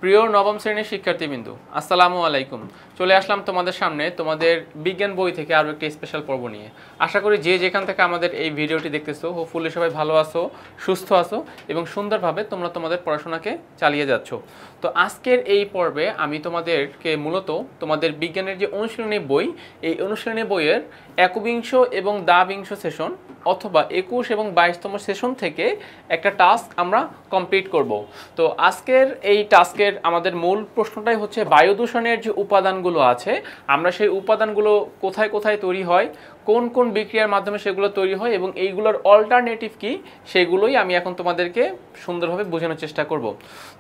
প্রিয় নবম শ্রেণীর শিক্ষার্থীবৃন্দ, আসসালামু আলাইকুম। চলে আসলাম তোমাদের সামনে তোমাদের বিজ্ঞান বই থেকে আরও একটি স্পেশাল পর্ব নিয়ে। আশা করি যে যেখান থেকে আমাদের এই ভিডিওটি দেখতেছো, হোপফুলি সবাই ভালো আছো, সুস্থ আছো এবং সুন্দরভাবে তোমরা তোমাদের পড়াশোনাকে চালিয়ে যাচ্ছ। তো আজকের এই পর্বে আমি তোমাদেরকে মূলত তোমাদের বিজ্ঞানের যে অনুশীলনী বই, এই অনুশীলনী বইয়ের একবিংশ এবং দ্বাবিংশ সেশন অথবা 21 এবং 22তম সেশন থেকে একটা টাস্ক আমরা কমপ্লিট করব। তো আজকের এই টাস্কের আমাদের মূল প্রশ্নটাই হচ্ছে বায়ু দূষণের যে উপাদানগুলো আছে, আমরা সেই উপাদানগুলো কোথায় কোথায় তৈরি হয়, কোন কোন বিক্রিয়ার মাধ্যমে সেগুলো তৈরি হয় এবং এইগুলোর অল্টারনেটিভ কি, সেগুলোই আমি এখন তোমাদেরকে সুন্দরভাবে বোঝানোর চেষ্টা করব।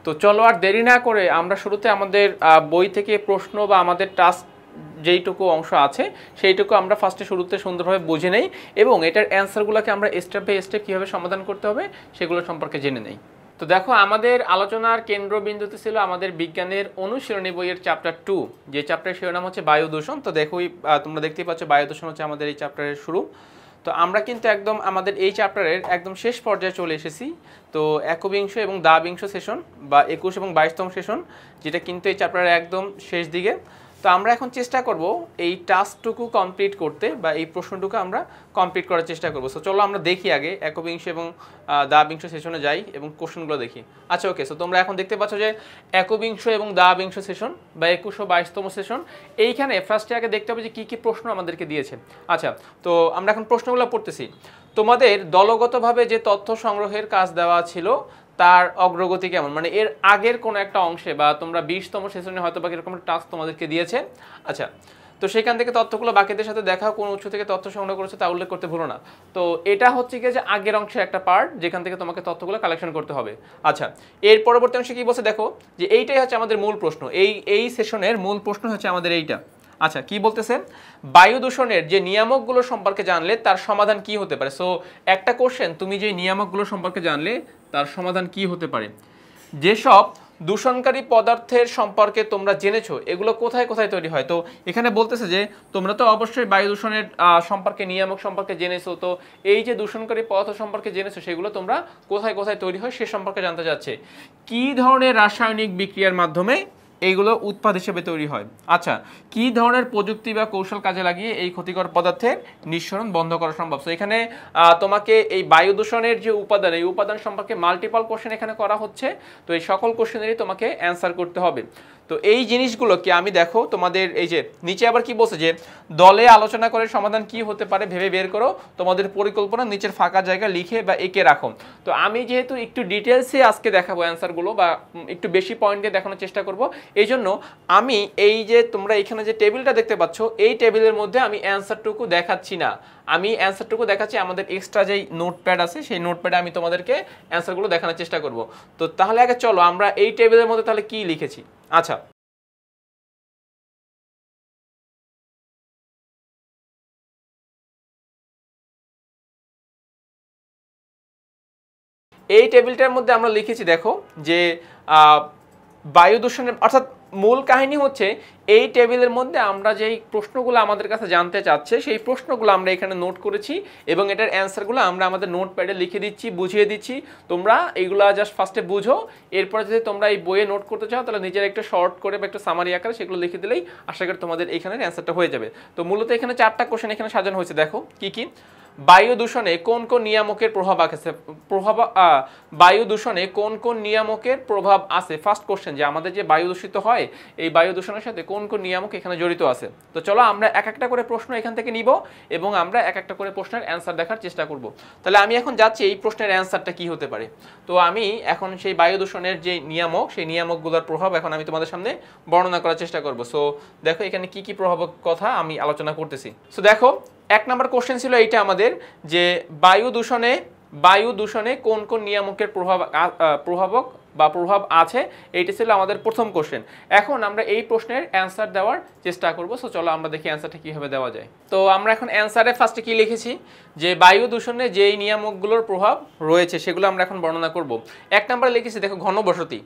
তো চলো আর দেরি না করে আমরা শুরুতে আমাদের বই থেকে প্রশ্ন বা আমাদের টাস্ক যেইটুকু অংশ আছে সেইটুকু আমরা ফার্স্টে শুরুতে সুন্দরভাবে বুঝে নেই এবং এটার অ্যান্সারগুলোকে আমরা স্টেপ বাই স্টেপ কীভাবে সমাধান করতে হবে সেগুলো সম্পর্কে জেনে নেই। তো দেখো, আমাদের আলোচনার কেন্দ্রবিন্দুতে ছিল আমাদের বিজ্ঞানের অনুশীলনী বইয়ের চ্যাপ্টার 2, যে চ্যাপ্টারের শিরোনাম হচ্ছে বায়ু দূষণ। তো দেখোই তোমরা দেখতেই পাচ্ছ বায়ু দূষণ হচ্ছে আমাদের এই চ্যাপ্টারের শুরু। তো আমরা কিন্তু একদম আমাদের এই চ্যাপ্টারের একদম শেষ পর্যায়ে চলে এসেছি। তো একবিংশ এবং দ্বাবিংশ সেশন বা 21 এবং 22তম সেশন, যেটা কিন্তু এই চ্যাপ্টারের একদম শেষ দিকে। তো আমরা এখন চেষ্টা করব এই টাস্কটুকু কমপ্লিট করতে বা এই প্রশ্নটুকু আমরা কমপ্লিট করার চেষ্টা করব। সো চলো আমরা দেখি আগে একবিংশ এবং দ্বাবিংশ সেশনে যাই এবং কোশ্চেনগুলো দেখি। আচ্ছা, ওকে। সো তোমরা এখন দেখতে পাচ্ছ যে একবিংশ এবং দ্বাবিংশ সেশন বা 21 ও 22তম সেশন, এইখানে ফার্স্টে আগে দেখতে হবে যে কী কী প্রশ্ন আমাদেরকে দিয়েছে। আচ্ছা, তো আমরা এখন প্রশ্নগুলো পড়তেছি। তোমাদের দলগতভাবে যে তথ্য সংগ্রহের কাজ দেওয়া ছিল তার অগ্রগতি কেমন, মানে এর আগের কোনো একটা অংশে বা তোমরা 20তম সেশনে হয়তো বা এরকম একটা টাস্ক তোমাদেরকে দিয়েছে। আচ্ছা, তো সেখান থেকে তথ্যগুলো বাকিদের সাথে দেখাও, কোন উৎস থেকে তথ্য সংগ্রহ করেছে তা উল্লেখ করতে ভুলো না। তো এটা হচ্ছে কি যে আগের অংশের একটা পার্ট যেখান থেকে তোমাকে তথ্যগুলো কালেকশন করতে হবে। আচ্ছা, এর পরবর্তী অংশে কি বলছে দেখো, যে এইটাই হচ্ছে আমাদের মূল প্রশ্ন, এই সেশনের মূল প্রশ্ন হচ্ছে আমাদের এইটা। আচ্ছা, কি বলতেছেন, বায়ু দূষণের যে নিয়ামকগুলো সম্পর্কে জানলে তার সমাধান কি হতে পারে। সো একটা কোশ্চেন, তুমি যে নিয়ামকগুলো সম্পর্কে জানলে তার সমাধান কি হতে পারে। যেসব দূষণকারী পদার্থের সম্পর্কে তোমরা জেনেছো এগুলো কোথায় কোথায় তৈরি হয়। তো এখানে বলতেছে যে তোমরা তো অবশ্যই বায়ু দূষণের সম্পর্কে নিয়ামক সম্পর্কে জেনেছো। তো এই যে দূষণকারী পদার্থ সম্পর্কে জেনেছো সেগুলো তোমরা কোথায় কোথায় তৈরি হয় সে সম্পর্কে জানতে চাচ্ছে। কি ধরনের রাসায়নিক বিক্রিয়ার মাধ্যমে এইগুলো উৎপাদ হিসেবে তৈরি হয়। আচ্ছা, কি ধরনের প্রযুক্তি বা কৌশল কাজে লাগিয়ে এই ক্ষতিকর পদার্থের নিঃসরণ বন্ধ করা সম্ভব। তো এখানে তোমাকে এই বায়ু দূষণের যে উপাদান, এই উপাদান সম্পর্কে মাল্টিপল কোশ্চেন এখানে করা হচ্ছে। তো এই সকল কোশ্চেনেরই তোমাকে অ্যান্সার করতে হবে। তো এই জিনিসগুলোকে আমি দেখো তোমাদের এই যে নিচে আবার কি বলছে যে দলে আলোচনা করে সমাধান কি হতে পারে ভেবে বের করো, তোমাদের পরিকল্পনা নিচের ফাঁকা জায়গা লিখে বা এঁকে রাখো। তো আমি যেহেতু একটু ডিটেলসে আজকে দেখাবো অ্যান্সারগুলো বা একটু বেশি পয়েন্টে দেখানোর চেষ্টা করব, এই জন্য আমি এই যে তোমরা এখানে যে টেবিলটা দেখতে পাচ্ছ এই টেবিলের মধ্যে আমি অ্যান্সারটুকু দেখাচ্ছি না, আমি অ্যান্সারটুকু দেখাচ্ছি আমাদের এক্সট্রা যেই নোটপ্যাড আছে সেই নোটপ্যাডে আমি তোমাদেরকে অ্যান্সারগুলো দেখানোর চেষ্টা করব। তো তাহলে আগে চলো আমরা এই টেবিলের মধ্যে তাহলে কি লিখেছি। আচ্ছা, এই টেবিলটার মধ্যে আমরা লিখেছি দেখো যে বায়ু দূষণের অর্থাৎ মূল কাহিনী হচ্ছে এই টেবিলের মধ্যে আমরা যেই প্রশ্নগুলো আমাদের কাছে জানতে চাচ্ছে সেই প্রশ্নগুলো আমরা এখানে নোট করেছি এবং এটার অ্যান্সারগুলো আমরা আমাদের নোটপ্যাডে লিখে দিচ্ছি, বুঝিয়ে দিচ্ছি। তোমরা এইগুলো জাস্ট ফার্স্টে বুঝো, এরপরে যদি তোমরা এই বইয়ে নোট করতে চাও তাহলে নিজের একটা শর্ট করে বা একটা সামারি আকারে সেগুলো লিখে দিলেই আশা করি তোমাদের এখানের অ্যান্সারটা হয়ে যাবে। তো মূলত এখানে 4টা কোশ্চেন এখানে সাজানো হয়েছে। দেখো কি কি, বায়ু দূষণে কোন কোন নিয়ামকের প্রভাব আছে, বায়ু দূষণে কোন কোন নিয়ামকের প্রভাব আছে। ফার্স্ট কোশ্চেন, যে আমাদের যে বায়ু দূষিত হয় এই বায়ু দূষণের সাথে কোন কোন নিয়ামক এখানে জড়িত আছে। তো চলো আমরা এক একটা করে প্রশ্ন এখান থেকে নিব এবং আমরা এক একটা করে প্রশ্নের অ্যান্সার দেখার চেষ্টা করব। তাহলে আমি এখন যাচ্ছি এই প্রশ্নের অ্যান্সারটা কি হতে পারে। তো আমি এখন সেই বায়ু দূষণের যে নিয়ামক সেই নিয়ামকগুলোর প্রভাব এখন আমি তোমাদের সামনে বর্ণনা করার চেষ্টা করব। সো দেখো এখানে কি কি প্রভাবের কথা আমি আলোচনা করতেছি। সো দেখো, 1 নম্বর কোশ্চেন ছিল এইটা আমাদের, যে বায়ু দূষণে কোন কোন নিয়ামকের প্রভাব আছে, এইটা ছিল আমাদের প্রথম কোশ্চেন। এখন আমরা এই প্রশ্নের অ্যান্সার দেওয়ার চেষ্টা করব। সো চলো আমরা দেখি অ্যান্সারটা কীভাবে দেওয়া যায়। তো আমরা এখন অ্যান্সারে ফার্স্টে কি লিখেছি, যে বায়ু দূষণে যেই নিয়ামকগুলোর প্রভাব রয়েছে সেগুলো আমরা এখন বর্ণনা করব। 1 নম্বরে লিখেছি দেখো ঘনবসতি।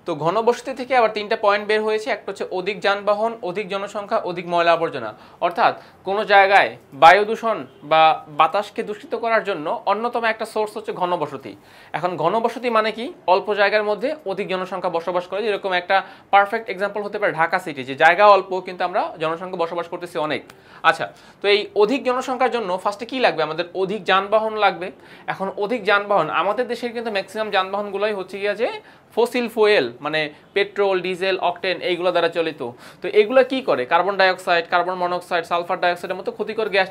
তো ঘনবসতি থেকে আবার 3টা পয়েন্ট বের হয়েছে, একটা হচ্ছে অধিক যানবাহন, অধিক জনসংখ্যা, অধিক ময়লা আবর্জনা। অর্থাৎ কোনো জায়গায় বায়ু দূষণ বা বাতাসকে দূষিত করার জন্য অন্যতম একটা সোর্স হচ্ছে ঘনবসতি। এখন ঘনবসতি মানে কি? অল্প জায়গার মধ্যে অধিক জনসংখ্যা বসবাস করে। যেরকম একটা পারফেক্ট এক্সাম্পল হতে পারে ঢাকা সিটি, যে জায়গা অল্প কিন্তু আমরা জনসংখ্যা বসবাস করতেছি অনেক। আচ্ছা, তো এই অধিক জনসংখ্যার জন্য ফার্স্টে কি লাগবে? আমাদের অধিক যানবাহন লাগবে। এখন অধিক যানবাহন, আমাদের দেশের কিন্তু ম্যাক্সিমাম যানবাহনগুলোই হচ্ছে গিয়া যে ফসিল ফুয়েল, মানে পেট্রোল, ডিজেল, অকটেন এইগুলো দ্বারা চালিত। তো এগুলো কি করে? Carbon dioxide, carbon monoxide, sulphur ডাইঅক্সাইডের মতো ক্ষতিকর গ্যাস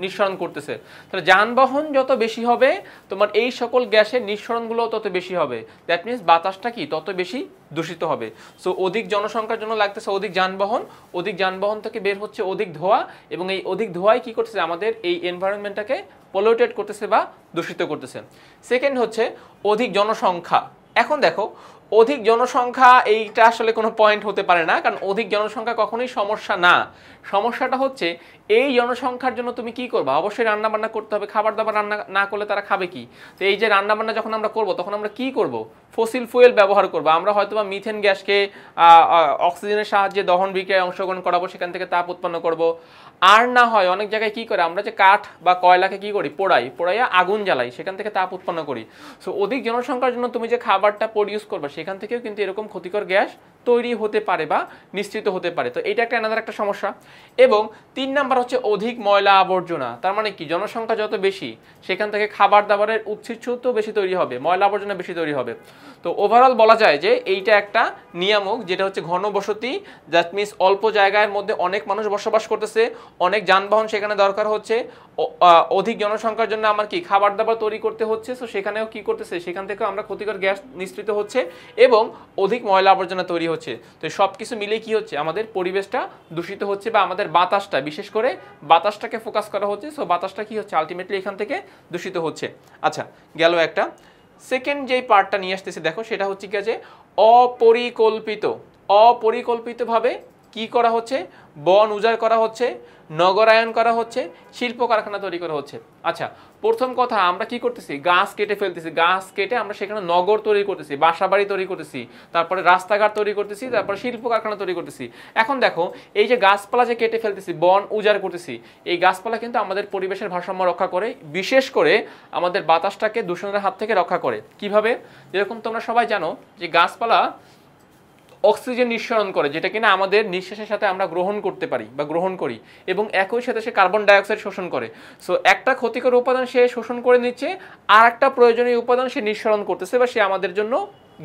নিঃসরণ করতেছে। তাহলে যানবাহন যত বেশি হবে তোমার এই সকল গ্যাসের নিঃসরণগুলো তত বেশি হবে। দ্যাট মিনস বাতাসটা কি তত বেশি দূষিত হবে। সো অধিক জনসংখ্যার জন্য লাগতেছে অধিক যানবাহন, অধিক যানবাহন থেকে বের হচ্ছে অধিক ধোঁয়া, এবং এই অধিক ধোঁয়াই কি করতেছে? আমাদের এই এনভায়রনমেন্টটাকে পলিউটেড করতেছে বা দূষিত করতেছে। সেকেন্ড হচ্ছে অধিক জনসংখ্যা। এখন দেখো, অধিক জনসংখ্যা এইটা আসলে কোনো পয়েন্ট হতে পারে না, কারণ অধিক জনসংখ্যা কখনোই সমস্যা না। সমস্যাটা হচ্ছে এই জনসংখ্যার জন্য তুমি কি করবা? অবশ্যই রান্না বান্না করতে হবে। খাবার দাবার রান্না না করলে তারা খাবে কি? তো এই যে রান্না বান্না যখন আমরা করব, তখন আমরা কি করব? ফসিল ফুয়েল ব্যবহার করব। আমরা হয়তোবা মিথেন গ্যাসকে অক্সিজেনের সাহায্যে দহন বিক্রিয়ায় অংশগ্রহণ করাবো, সেখান থেকে তাপ উৎপন্ন করব। আর না হয় অনেক জায়গায় কি করে, আমরা যে কাঠ বা কয়লাকে কি করি? পোড়াইয়া আগুন জ্বালাই, সেখান থেকে তাপ উৎপন্ন করি। সো অধিক জনসংখ্যার জন্য তুমি যে খাবারটা প্রডিউস করবে, সেখান থেকেও কিন্তু এরকম ক্ষতিকর গ্যাস তৈরি হতে পারে বা নিঃসৃত হতে পারে। তো এটা একটা আলাদা একটা সমস্যা। এবং 3 নাম্বার হচ্ছে অধিক ময়লা আবর্জনা। তার মানে কি? জনসংখ্যা যত বেশি, সেখান থেকে খাবার দাবারের উৎসিচ্ছ তো বেশি তৈরি হবে, ময়লা আবর্জনা বেশি তৈরি হবে। তো ওভারঅল বলা যায় যে এইটা একটা নিয়ামক, যেটা হচ্ছে ঘনবসতি। দ্যাট মিনস অল্প জায়গার মধ্যে অনেক মানুষ বসবাস করতেছে, অনেক যানবাহন সেখানে দরকার হচ্ছে, অধিক জনসংখ্যার জন্য আমার কি খাবার দাবার তৈরি করতে হচ্ছে। সো সেখানেও কি করতেছে? সেখান থেকেও আমরা ক্ষতিকর গ্যাস নিঃসৃত হচ্ছে এবং অধিক ময়লা আবর্জনা তৈরি হচ্ছে। তো সব কিছু মিলে কি হচ্ছে? আমাদের পরিবেশটা দূষিত হচ্ছে, বা আমাদের বাতাসটা, বিশেষ করে বাতাসটাকে ফোকাস করা হচ্ছে। সো বাতাসটা কি হচ্ছে? আলটিমেটলি এখান থেকে দূষিত হচ্ছে। আচ্ছা, গেল একটা। সেকেন্ড যেই পার্টটা নিয়ে আসতেছি দেখো, সেটা হচ্ছে কি যে অপরিকল্পিতভাবে কি করা হচ্ছে? বন উজাড় করা হচ্ছে, নগরায়ন করা হচ্ছে, শিল্প কারখানা তৈরি করা হচ্ছে। আচ্ছা, প্রথম কথা, আমরা কি করতেছি? গাছ কেটে ফেলতেছি। গাছ কেটে আমরা সেখানে নগর তৈরি করতেছি, বাসাবাড়ি তৈরি করতেছি, তারপরে রাস্তাঘাট তৈরি করতেছি, তারপরে শিল্প কারখানা তৈরি করতেছি। এখন দেখো, এই যে গাছপালা যে কেটে ফেলতেছি, বন উজাড় করতেছি, এই গাছপালা কিন্তু আমাদের পরিবেশের ভারসাম্য রক্ষা করে, বিশেষ করে আমাদের বাতাসটাকে দূষণের হাত থেকে রক্ষা করে। কিভাবে? যেরকম তোমরা সবাই জানো যে গাছপালা অক্সিজেন নিঃসরণ করে, যেটা কিনা আমাদের নিঃশ্বাসের সাথে আমরা গ্রহণ করতে পারি বা গ্রহণ করি, এবং একই সাথে সে কার্বন ডাইঅক্সাইড শোষণ করে। সো একটা ক্ষতিকর উপাদান সে শোষণ করে নিচ্ছে, আর একটা প্রয়োজনীয় উপাদান সে নিঃসরণ করতেছে, বা সে আমাদের জন্য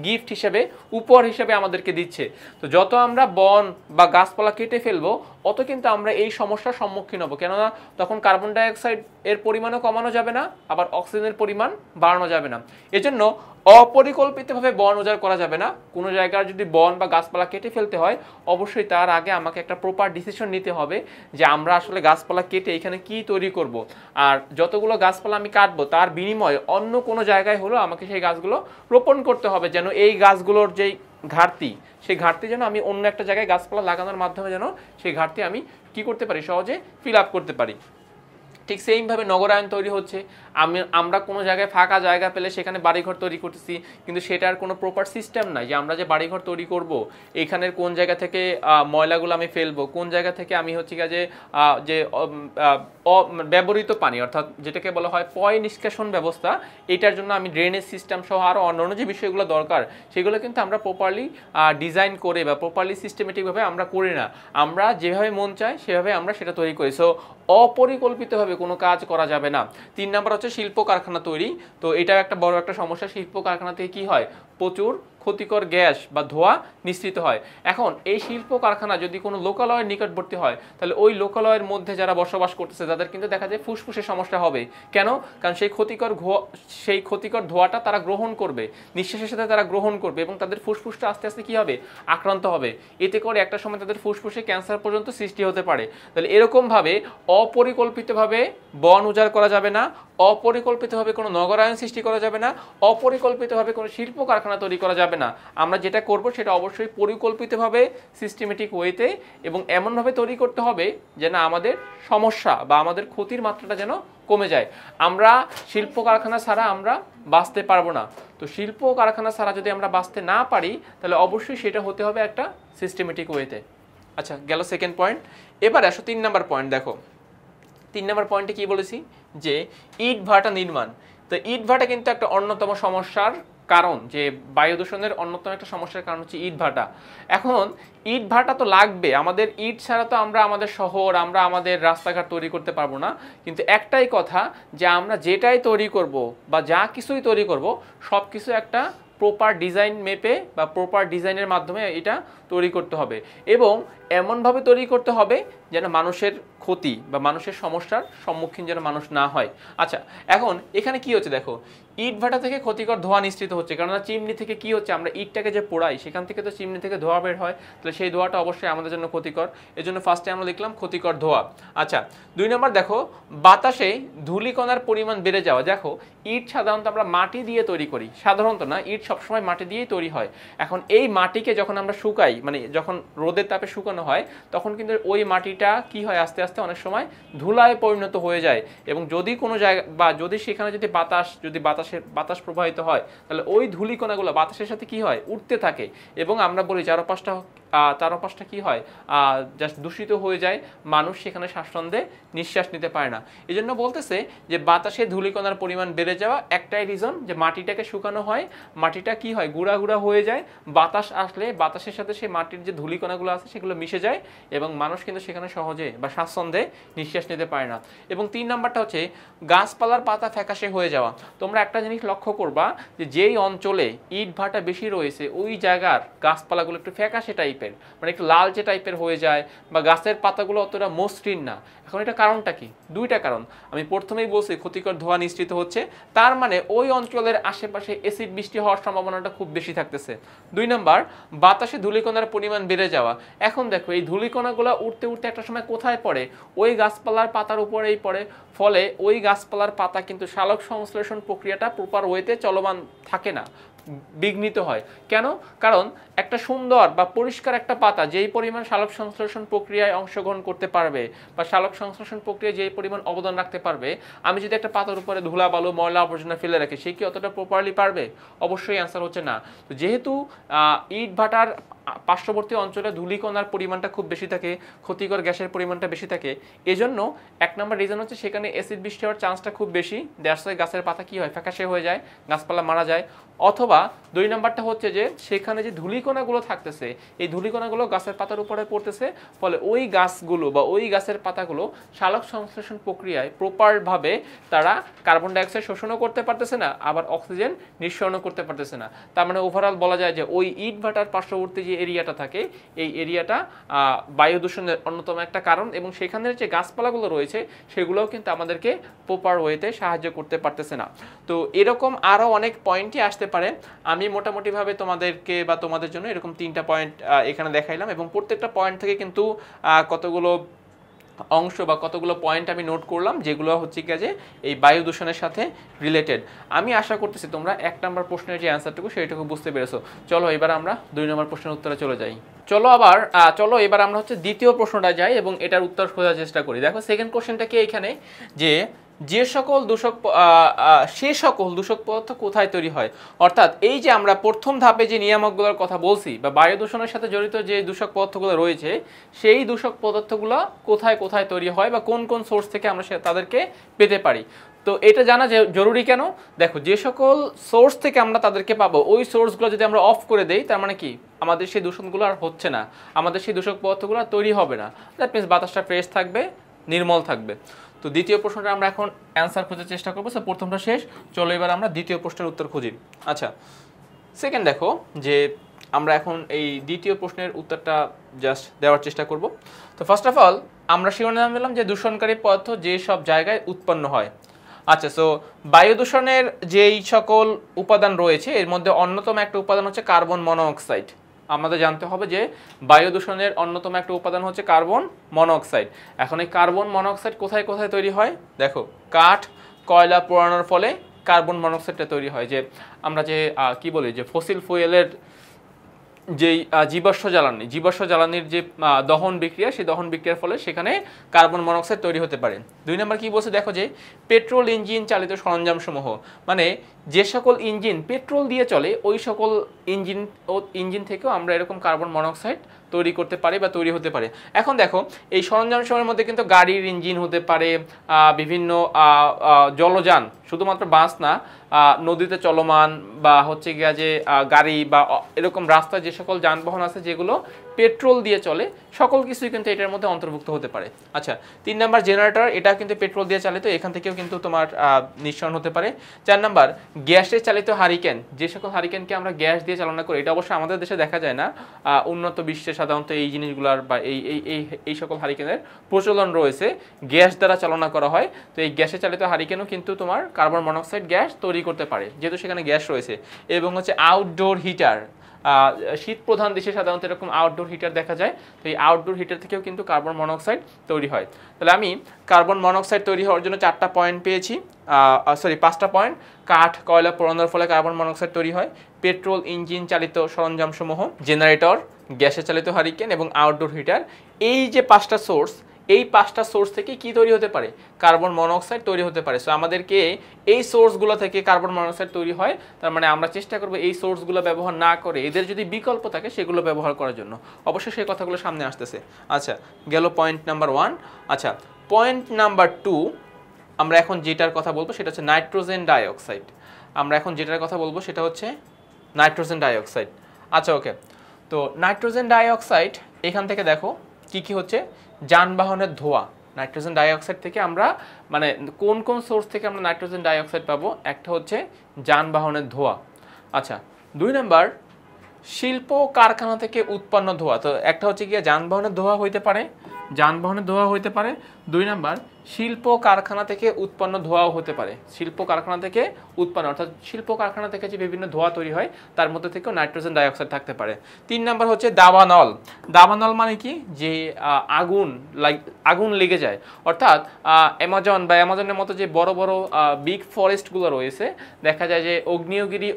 গিফট হিসেবে, উপহার হিসেবে আমাদেরকে দিচ্ছে। তো যত আমরা বন বা গাছপালা কেটে ফেলবো, অত কিন্তু আমরা এই সমস্যার সম্মুখীন হব। কেননা তখন কার্বন ডাইঅক্সাইড এর পরিমাণও কমানো যাবে না, আবার অক্সিজেনের পরিমাণ বাড়ানো যাবে না। এজন্য অপরিকল্পিতভাবে বন উজাড় করা যাবে না। কোনো জায়গায় যদি বন বা গাছপালা কেটে ফেলতে হয়, অবশ্যই তার আগে আমাকে একটা প্রপার ডিসিশন নিতে হবে যে আমরা আসলে গাছপালা কেটে এখানে কি তৈরি করব। আর যতগুলো গাছপালা আমি কাটবো, তার বিনিময়ে অন্য কোনো জায়গায় হলেও আমাকে সেই গাছগুলো রোপণ করতে হবে, যেন এই গাছগুলোর যেই ঘাটতি, সেই ঘাটতি যেন আমি অন্য একটা জায়গায় গাছপালা লাগানোর মাধ্যমে যেন সেই ঘাটতি আমি কি করতে পারি? সহজে ফিল আপ করতে পারি। ঠিক সেইমভাবে নগরায়ন তৈরি হচ্ছে। আমরা কোনো জায়গায় ফাঁকা জায়গা পেলে সেখানে বাড়িঘর তৈরি করতেছি, কিন্তু সেটার কোনো প্রপার সিস্টেম নাই যে আমরা যে বাড়িঘর তৈরি করব, এইখানের কোন জায়গা থেকে ময়লাগুলো আমি ফেলবো, কোন জায়গা থেকে আমি হচ্ছে যে ব্যবহৃত পানি, অর্থাৎ যেটাকে বলা হয় পয় নিষ্কাশন ব্যবস্থা, এটার জন্য আমি ড্রেনেজ সিস্টেম সহ আরও অন্যান্য যে বিষয়গুলো দরকার, সেগুলো কিন্তু আমরা প্রপারলি ডিজাইন করে বা প্রপারলি সিস্টেমেটিকভাবে আমরা করি না। আমরা যেভাবে মন চায় সেভাবে আমরা সেটা তৈরি করি। সো অপরিকল্পিতভাবে কোনো কাজ করা যাবে না। 3 নাম্বার হচ্ছে শিল্প কারখানা তৈরি। তো এটাও একটা বড় একটা সমস্যা। শিল্প কারখানা থেকে কি হয়? প্রচুর ক্ষতিকর গ্যাস বা ধোঁয়া নিঃসৃত হয়। এখন এই শিল্প কারখানা যদি কোনো লোকালয়ের নিকটবর্তী হয়, তাহলে ওই লোকালয়ের মধ্যে যারা বসবাস করতেছে তাদের কিন্তু দেখা যায় ফুসফুসের সমস্যা হবে। কেন? কারণ সেই ক্ষতিকর ধোঁয়াটা তারা গ্রহণ করবে, নিঃশ্বাসের সাথে তারা গ্রহণ করবে, এবং তাদের ফুসফুসটা আস্তে আস্তে কি হবে? আক্রান্ত হবে। এতে করে একটা সময় তাদের ফুসফুসে ক্যান্সার পর্যন্ত সৃষ্টি হতে পারে। তাহলে এরকমভাবে অপরিকল্পিতভাবে বন উজাড় করা যাবে না, অপরিকল্পিতভাবে কোনো নগরায়ন সৃষ্টি করা যাবে না, অপরিকল্পিতভাবে কোনো শিল্প কারখানা তৈরি করা যাবে না। আমরা যেটা করব সেটা অবশ্যই পরিকল্পিতভাবে সিস্টেমেটিক ওয়েতে এবং এমনভাবে তৈরি করতে হবে যেন আমাদের সমস্যা বা আমাদের ক্ষতির মাত্রাটা যেন কমে যায়। আমরা শিল্প কারখানা ছাড়া আমরা বাঁচতে পারবো না। তো শিল্প কারখানা ছাড়া যদি আমরা বাঁচতে না পারি তাহলে অবশ্যই সেটা হতে হবে একটা সিস্টেমেটিক ওয়েতে। আচ্ছা, গেল সেকেন্ড পয়েন্ট। এবার আসো 3 নাম্বার পয়েন্ট। দেখো 3 নাম্বার পয়েন্টে কি বলেছি যে ইট ভাটা নির্মাণ। তো ইট ভাটা কিন্তু একটা অন্যতম সমস্যার কারণ, যে বায়ু দূষণের অন্যতম একটা সমস্যার কারণ হচ্ছে ইট ভাটা। এখন ইট ভাটা তো লাগবে, আমাদের ইট ছাড়া তো আমরা আমাদের শহর, আমরা আমাদের রাস্তাঘাট তৈরি করতে পারবো না। কিন্তু একটাই কথা যে আমরা যেটাই তৈরি করব বা যা কিছুই তৈরি করব সব কিছু একটা প্রপার ডিজাইন মেপে বা প্রপার ডিজাইনের মাধ্যমে এটা তৈরি করতে হবে এবং এমনভাবে তৈরি করতে হবে যেন মানুষের ক্ষতি বা মানুষের সমস্যার সম্মুখীন যেন মানুষ না হয়। আচ্ছা, এখন এখানে কি হচ্ছে দেখো, ইট ভাটা থেকে ক্ষতিকর ধোঁয়া নিঃসৃত হচ্ছে, কেননা চিমনি থেকে কি হচ্ছে, আমরা ইটটাকে যে পোড়াই সেখান থেকে তো চিমনি থেকে ধোঁয়া বের হয়, তাহলে সেই ধোঁয়াটা অবশ্যই আমাদের জন্য ক্ষতিকর। এজন্য ফার্স্টে আমরা লিখলাম ক্ষতিকর ধোঁয়া। আচ্ছা, 2 নম্বর দেখো বাতাসে ধূলিকণার পরিমাণ বেড়ে যাওয়া। দেখো ইট সাধারণত আমরা মাটি দিয়ে তৈরি করি, সাধারণত না, ইট সবসময় মাটি দিয়েই তৈরি হয়। এখন এই মাটিকে যখন আমরা শুকাই, মানে যখন রোদের তাপে শুকানো হয়, তখন কিন্তু ওই মাটিটা কি হয়, আস্তে আস্তে অনেক সময় ধুলায় পরিণত হয়ে যায় এবং যদি কোনো জায়গা বা যদি সেখানে যদি বাতাস প্রবাহিত হয় তাহলে ওই ধূলিকণাগুলো বাতাসের সাথে কি হয়, উঠতে থাকে এবং আমরা বলি চারপাশটা কি হয়, জাস্ট দূষিত হয়ে যায়, মানুষ সেখানে স্বাচ্ছন্দ্যে নিঃশ্বাস নিতে পারে না। এই জন্য বলতেছে যে বাতাসে ধূলিকণার পরিমাণ বেড়ে যাওয়া একটাই রিজন, যে মাটিটাকে শুকানো হয়, মাটিটা কি হয়, গুঁড়া গুঁড়া হয়ে যায়, বাতাস আসলে বাতাসের সাথে সেই মাটির যে ধূলিকণাগুলো আছে সেগুলো মিশে যায় এবং মানুষ কিন্তু সেখানে সহজে বা স্বাচ্ছন্দ্যে নিঃশ্বাস নিতে পারে না। এবং 3 নাম্বারটা হচ্ছে গাছপালার পাতা ফ্যাকাশে হয়ে যাওয়া। তোমরা একটা জিনিস লক্ষ্য করবা যে যেই অঞ্চলে ইট ভাটা বেশি রয়েছে ওই জায়গার গাছপালাগুলো একটু ফ্যাকাশে টাইপের, মানে একটু লালচে টাইপের হয়ে যায় বা গাছের পাতাগুলো অতটা মসৃণ না। এখন এটা কারণটা কি? 2টা কারণ। আমি প্রথমেই বলছি ক্ষতিকর ধোঁয়া নিঃসৃত হচ্ছে, তার মানে ওই অঞ্চলের আশেপাশে অ্যাসিড বৃষ্টি হওয়ার সম্ভাবনাটা খুব বেশি থাকতেছে। 2 নাম্বার বাতাসে ধূলিকণার পরিমাণ বেড়ে যাওয়া। এখন দেখো এই ধূলিকণাগুলো উঠতে উঠতে একটা সময় কোথায় পড়ে, ওই গাছপালার পাতার উপরেই পড়ে, ফলে ওই গাছপালার পাতা কিন্তু সালোক সংশ্লেষণ প্রক্রিয়াটা প্রপার ওয়েতে চলমান থাকে না, বিঘ্নিত হয়। কেন? কারণ একটা সুন্দর বা পরিষ্কার একটা পাতা যেই পরিমাণ সালোক সংশ্লেষণ প্রক্রিয়ায় অংশগ্রহণ করতে পারবে বা সালোক সংশ্লেষণ প্রক্রিয়ায় যেই পরিমাণ অবদান রাখতে পার্বে, আমি যদি একটা পাতার উপরে ধুলা বালু ময়লা আবর্জনা ফেলে রাখি, সে কি অতটা প্রপারলি পারবে? অবশ্যই অ্যান্সার হচ্ছে না। তো যেহেতু ইট ভাটার পার্শ্ববর্তী অঞ্চলে ধূলিকণার পরিমাণটা খুব বেশি থাকে, ক্ষতিকর গ্যাসের পরিমাণটা বেশি থাকে, এজন্য 1 নম্বর রিজন হচ্ছে সেখানে অ্যাসিড বৃষ্টি হওয়ার চান্সটা খুব বেশি, দ্যাটস ওয়াই গাছের পাতা কি হয়, ফ্যাকাশে হয়ে যায়, গাছপালা মারা যায়। অথবা 2 নম্বরটা হচ্ছে যে সেখানে যে ধূলিকণাগুলো থাকতেছে এই ধূলিকণাগুলো গাছের পাতার উপরে পড়তেছে, ফলে ওই গাছগুলো বা ওই গাছের পাতাগুলো সালোক সংশ্লেষণ প্রক্রিয়ায় প্রপারভাবে তারা কার্বন ডাইঅক্সাইড শোষণও করতে পারতেছে না, আবার অক্সিজেন নিঃসরণও করতে পারতেছে না। তার মানে ওভারঅল বলা যায় যে ওই ইট ভাটার পার্শ্ববর্তী যে এরিয়াটা থাকে এই এরিয়াটা বায়ু দূষণের অন্যতম একটা কারণ এবং সেখানের যে গাছপালাগুলো রয়েছে সেগুলোও কিন্তু আমাদেরকে প্রপার ওয়েতে সাহায্য করতে পারতেছে না। তো এরকম আরও অনেক পয়েন্টই আসতে পারে। আমি মোটামুটিভাবে তোমাদেরকে বা তোমাদের জন্য এরকম 3টা পয়েন্ট এখানে দেখাইলাম এবং প্রত্যেকটা পয়েন্ট থেকে কিন্তু কতগুলো অংশ বা কতগুলো পয়েন্ট আমি নোট করলাম যেগুলো হচ্ছে কি যে এই বায়ু দূষণের সাথে রিলেটেড। আমি আশা করতেছি তোমরা 1 নম্বর প্রশ্নের যে অ্যান্সারটুকু সেইটুকু বুঝতে পেরেছো। চলো এবার আমরা 2 নম্বর প্রশ্নের উত্তরে চলে যাই। চলো এবার আমরা হচ্ছে দ্বিতীয় প্রশ্নটা যাই এবং এটার উত্তর খোঁজার চেষ্টা করি। দেখো সেকেন্ড কোশ্চেনটা কি এখানে, যে সকল দূষক পদার্থ কোথায় তৈরি হয়, অর্থাৎ এই যে আমরা প্রথম ধাপে যে নিয়ামকগুলোর কথা বলছি বা বায়ু দূষণের সাথে জড়িত যে দূষক পদার্থগুলো রয়েছে সেই দূষক পদার্থগুলো কোথায় কোথায় তৈরি হয় বা কোন কোন সোর্স থেকে আমরা তাদেরকে পেতে পারি। তো এটা জানা জরুরি কেন, দেখো যে সকল সোর্স থেকে আমরা তাদেরকে পাবো ওই সোর্সগুলো যদি আমরা অফ করে দেই তার মানে কি আমাদের সেই দূষণগুলো আর হচ্ছে না, আমাদের সেই দূষক পদার্থগুলো তৈরি হবে না, দ্যাট মিনস বাতাসটা ফ্রেশ থাকবে, নির্মল থাকবে। তো দ্বিতীয় প্রশ্নটা আমরা এখন অ্যান্সার খোঁজার চেষ্টা করবো। সো প্রথমটা শেষ, চলো এবার আমরা দ্বিতীয় প্রশ্নের উত্তর খুঁজি। আচ্ছা, সেকেন্ড দেখো যে আমরা এখন এই দ্বিতীয় প্রশ্নের উত্তরটা জাস্ট দেওয়ার চেষ্টা করব। তো ফার্স্ট অফ অল আমরা শিরোনাম দিলাম যে দূষণকারী পদার্থ যে সব জায়গায় উৎপন্ন হয়। আচ্ছা, সো বায়ু দূষণের যেই সকল উপাদান রয়েছে এর মধ্যে অন্যতম একটা উপাদান হচ্ছে কার্বন মনোঅক্সাইড। আমাদের জানতে হবে যে বায়ু দূষণের অন্যতম একটা উপাদান হচ্ছে কার্বন মনোঅক্সাইড। এখন এই কার্বন মনোঅক্সাইড কোথায় কোথায় তৈরি হয়, দেখো কাঠ কয়লা পোড়ানোর ফলে কার্বন মনোক্সাইডটা তৈরি হয়, যে আমরা যে কি বলি যে ফসিল ফুয়েলের যেই জীবাশ্ম জ্বালানির যে দহন বিক্রিয়া, সেই দহন বিক্রিয়ার ফলে সেখানে কার্বন মনোক্সাইড তৈরি হতে পারে। 2 নম্বর কি বলছে দেখো, যে পেট্রোল ইঞ্জিন চালিত সরঞ্জামসমূহ, মানে যে সকল ইঞ্জিন পেট্রোল দিয়ে চলে ওই সকল ইঞ্জিন থেকেও আমরা এরকম কার্বন মনোক্সাইড তৈরি করতে পারি বা তৈরি হতে পারে। এখন দেখো এই সরঞ্জামসমূহের মধ্যে কিন্তু গাড়ির ইঞ্জিন হতে পারে, বিভিন্ন জলযান, শুধুমাত্র বাস না, নদীতে চলমান বা হচ্ছে গিয়া যে গাড়ি বা এরকম রাস্তায় যে সকল যানবাহন আছে যেগুলো পেট্রোল দিয়ে চলে, সকল কিছুই কিন্তু এটার মধ্যে অন্তর্ভুক্ত হতে পারে। আচ্ছা, 3 নম্বর জেনারেটর, এটা কিন্তু পেট্রোল দিয়ে চালিত, এখান থেকেও কিন্তু তোমার নিঃসরণ হতে পারে। 4 নম্বর গ্যাসে চালিত হারিকেন, যে সকল হারিকেনকে আমরা গ্যাস দিয়ে চালনা করি, এটা অবশ্য আমাদের দেশে দেখা যায় না, উন্নত বিশ্বে সাধারণত এই জিনিসগুলোর বা এই সকল হারিকেনের প্রচলন রয়েছে, গ্যাস দ্বারা চালনা করা হয়। তো এই গ্যাসে চালিত হারিকেনও কিন্তু তোমার কার্বন মনোক্সাইড গ্যাস তৈরি করতে পারে, যেহেতু সেখানে গ্যাস রয়েছে। এবং হচ্ছে আউটডোর হিটার, শীত প্রধান দেশে সাধারণত এরকম আউটডোর হিটার দেখা যায়, তো এই আউটডোর হিটার থেকেও কিন্তু কার্বন মনোক্সাইড তৈরি হয়। তাহলে আমি কার্বন মনোক্সাইড তৈরি হওয়ার জন্য 4টা পয়েন্ট পেয়েছি, 5টা পয়েন্ট। কাঠ কয়লা পোড়ানোর ফলে কার্বন মনোক্সাইড তৈরি হয়, পেট্রোল ইঞ্জিন চালিত সরঞ্জামসমূহ, জেনারেটর, গ্যাসে চালিত হারিকেন এবং আউটডোর হিটার, এই যে 5টা সোর্স, এই 5টা সোর্স থেকে কি তৈরি হতে পারে? কার্বন মনোক্সাইড তৈরি হতে পারে। সো আমাদেরকে এই সোর্সগুলো থেকে কার্বন মনোক্সাইড তৈরি হয়, তার মানে আমরা চেষ্টা করব এই সোর্সগুলো ব্যবহার না করে এদের যদি বিকল্প থাকে সেগুলো ব্যবহার করার জন্য। অবশ্যই সেই কথাগুলো সামনে আসতেছে। আচ্ছা, গেল পয়েন্ট নাম্বার 1। আচ্ছা, পয়েন্ট নাম্বার 2, আমরা এখন যেটার কথা বলবো সেটা হচ্ছে নাইট্রোজেন ডাইঅক্সাইড। আমরা এখন যেটার কথা বলবো সেটা হচ্ছে নাইট্রোজেন ডাইঅক্সাইড। আচ্ছা, ওকে। তো নাইট্রোজেন ডাইঅক্সাইড, এখান থেকে দেখো কি কি হচ্ছে, যানবাহনের ধোঁয়া, নাইট্রোজেন ডাইঅক্সাইড থেকে আমরা মানে কোন কোন সোর্স থেকে আমরা নাইট্রোজেন ডাইঅক্সাইড পাবো? একটা হচ্ছে যানবাহনের ধোঁয়া। আচ্ছা, 2 নম্বর শিল্প কারখানা থেকে উৎপন্ন ধোঁয়া। তো একটা হচ্ছে গিয়ে যানবাহনের ধোঁয়া হইতে পারে, 2 নম্বর শিল্প কারখানা থেকে উৎপন্ন ধোঁয়াও হতে পারে, শিল্প কারখানা থেকে উৎপন্ন, অর্থাৎ শিল্প কারখানা থেকে যে বিভিন্ন ধোঁয়া তৈরি হয় তার মধ্যে থেকেও নাইট্রোজেন ডাইঅক্সাইড থাকতে পারে। 3 নম্বর হচ্ছে দাবানল। দাবানল মানে কি? যে আগুন লেগে যায়, অর্থাৎ অ্যামাজনের মতো যে বড় বড় বিগ ফরেস্টগুলো রয়েছে, দেখা যায় যে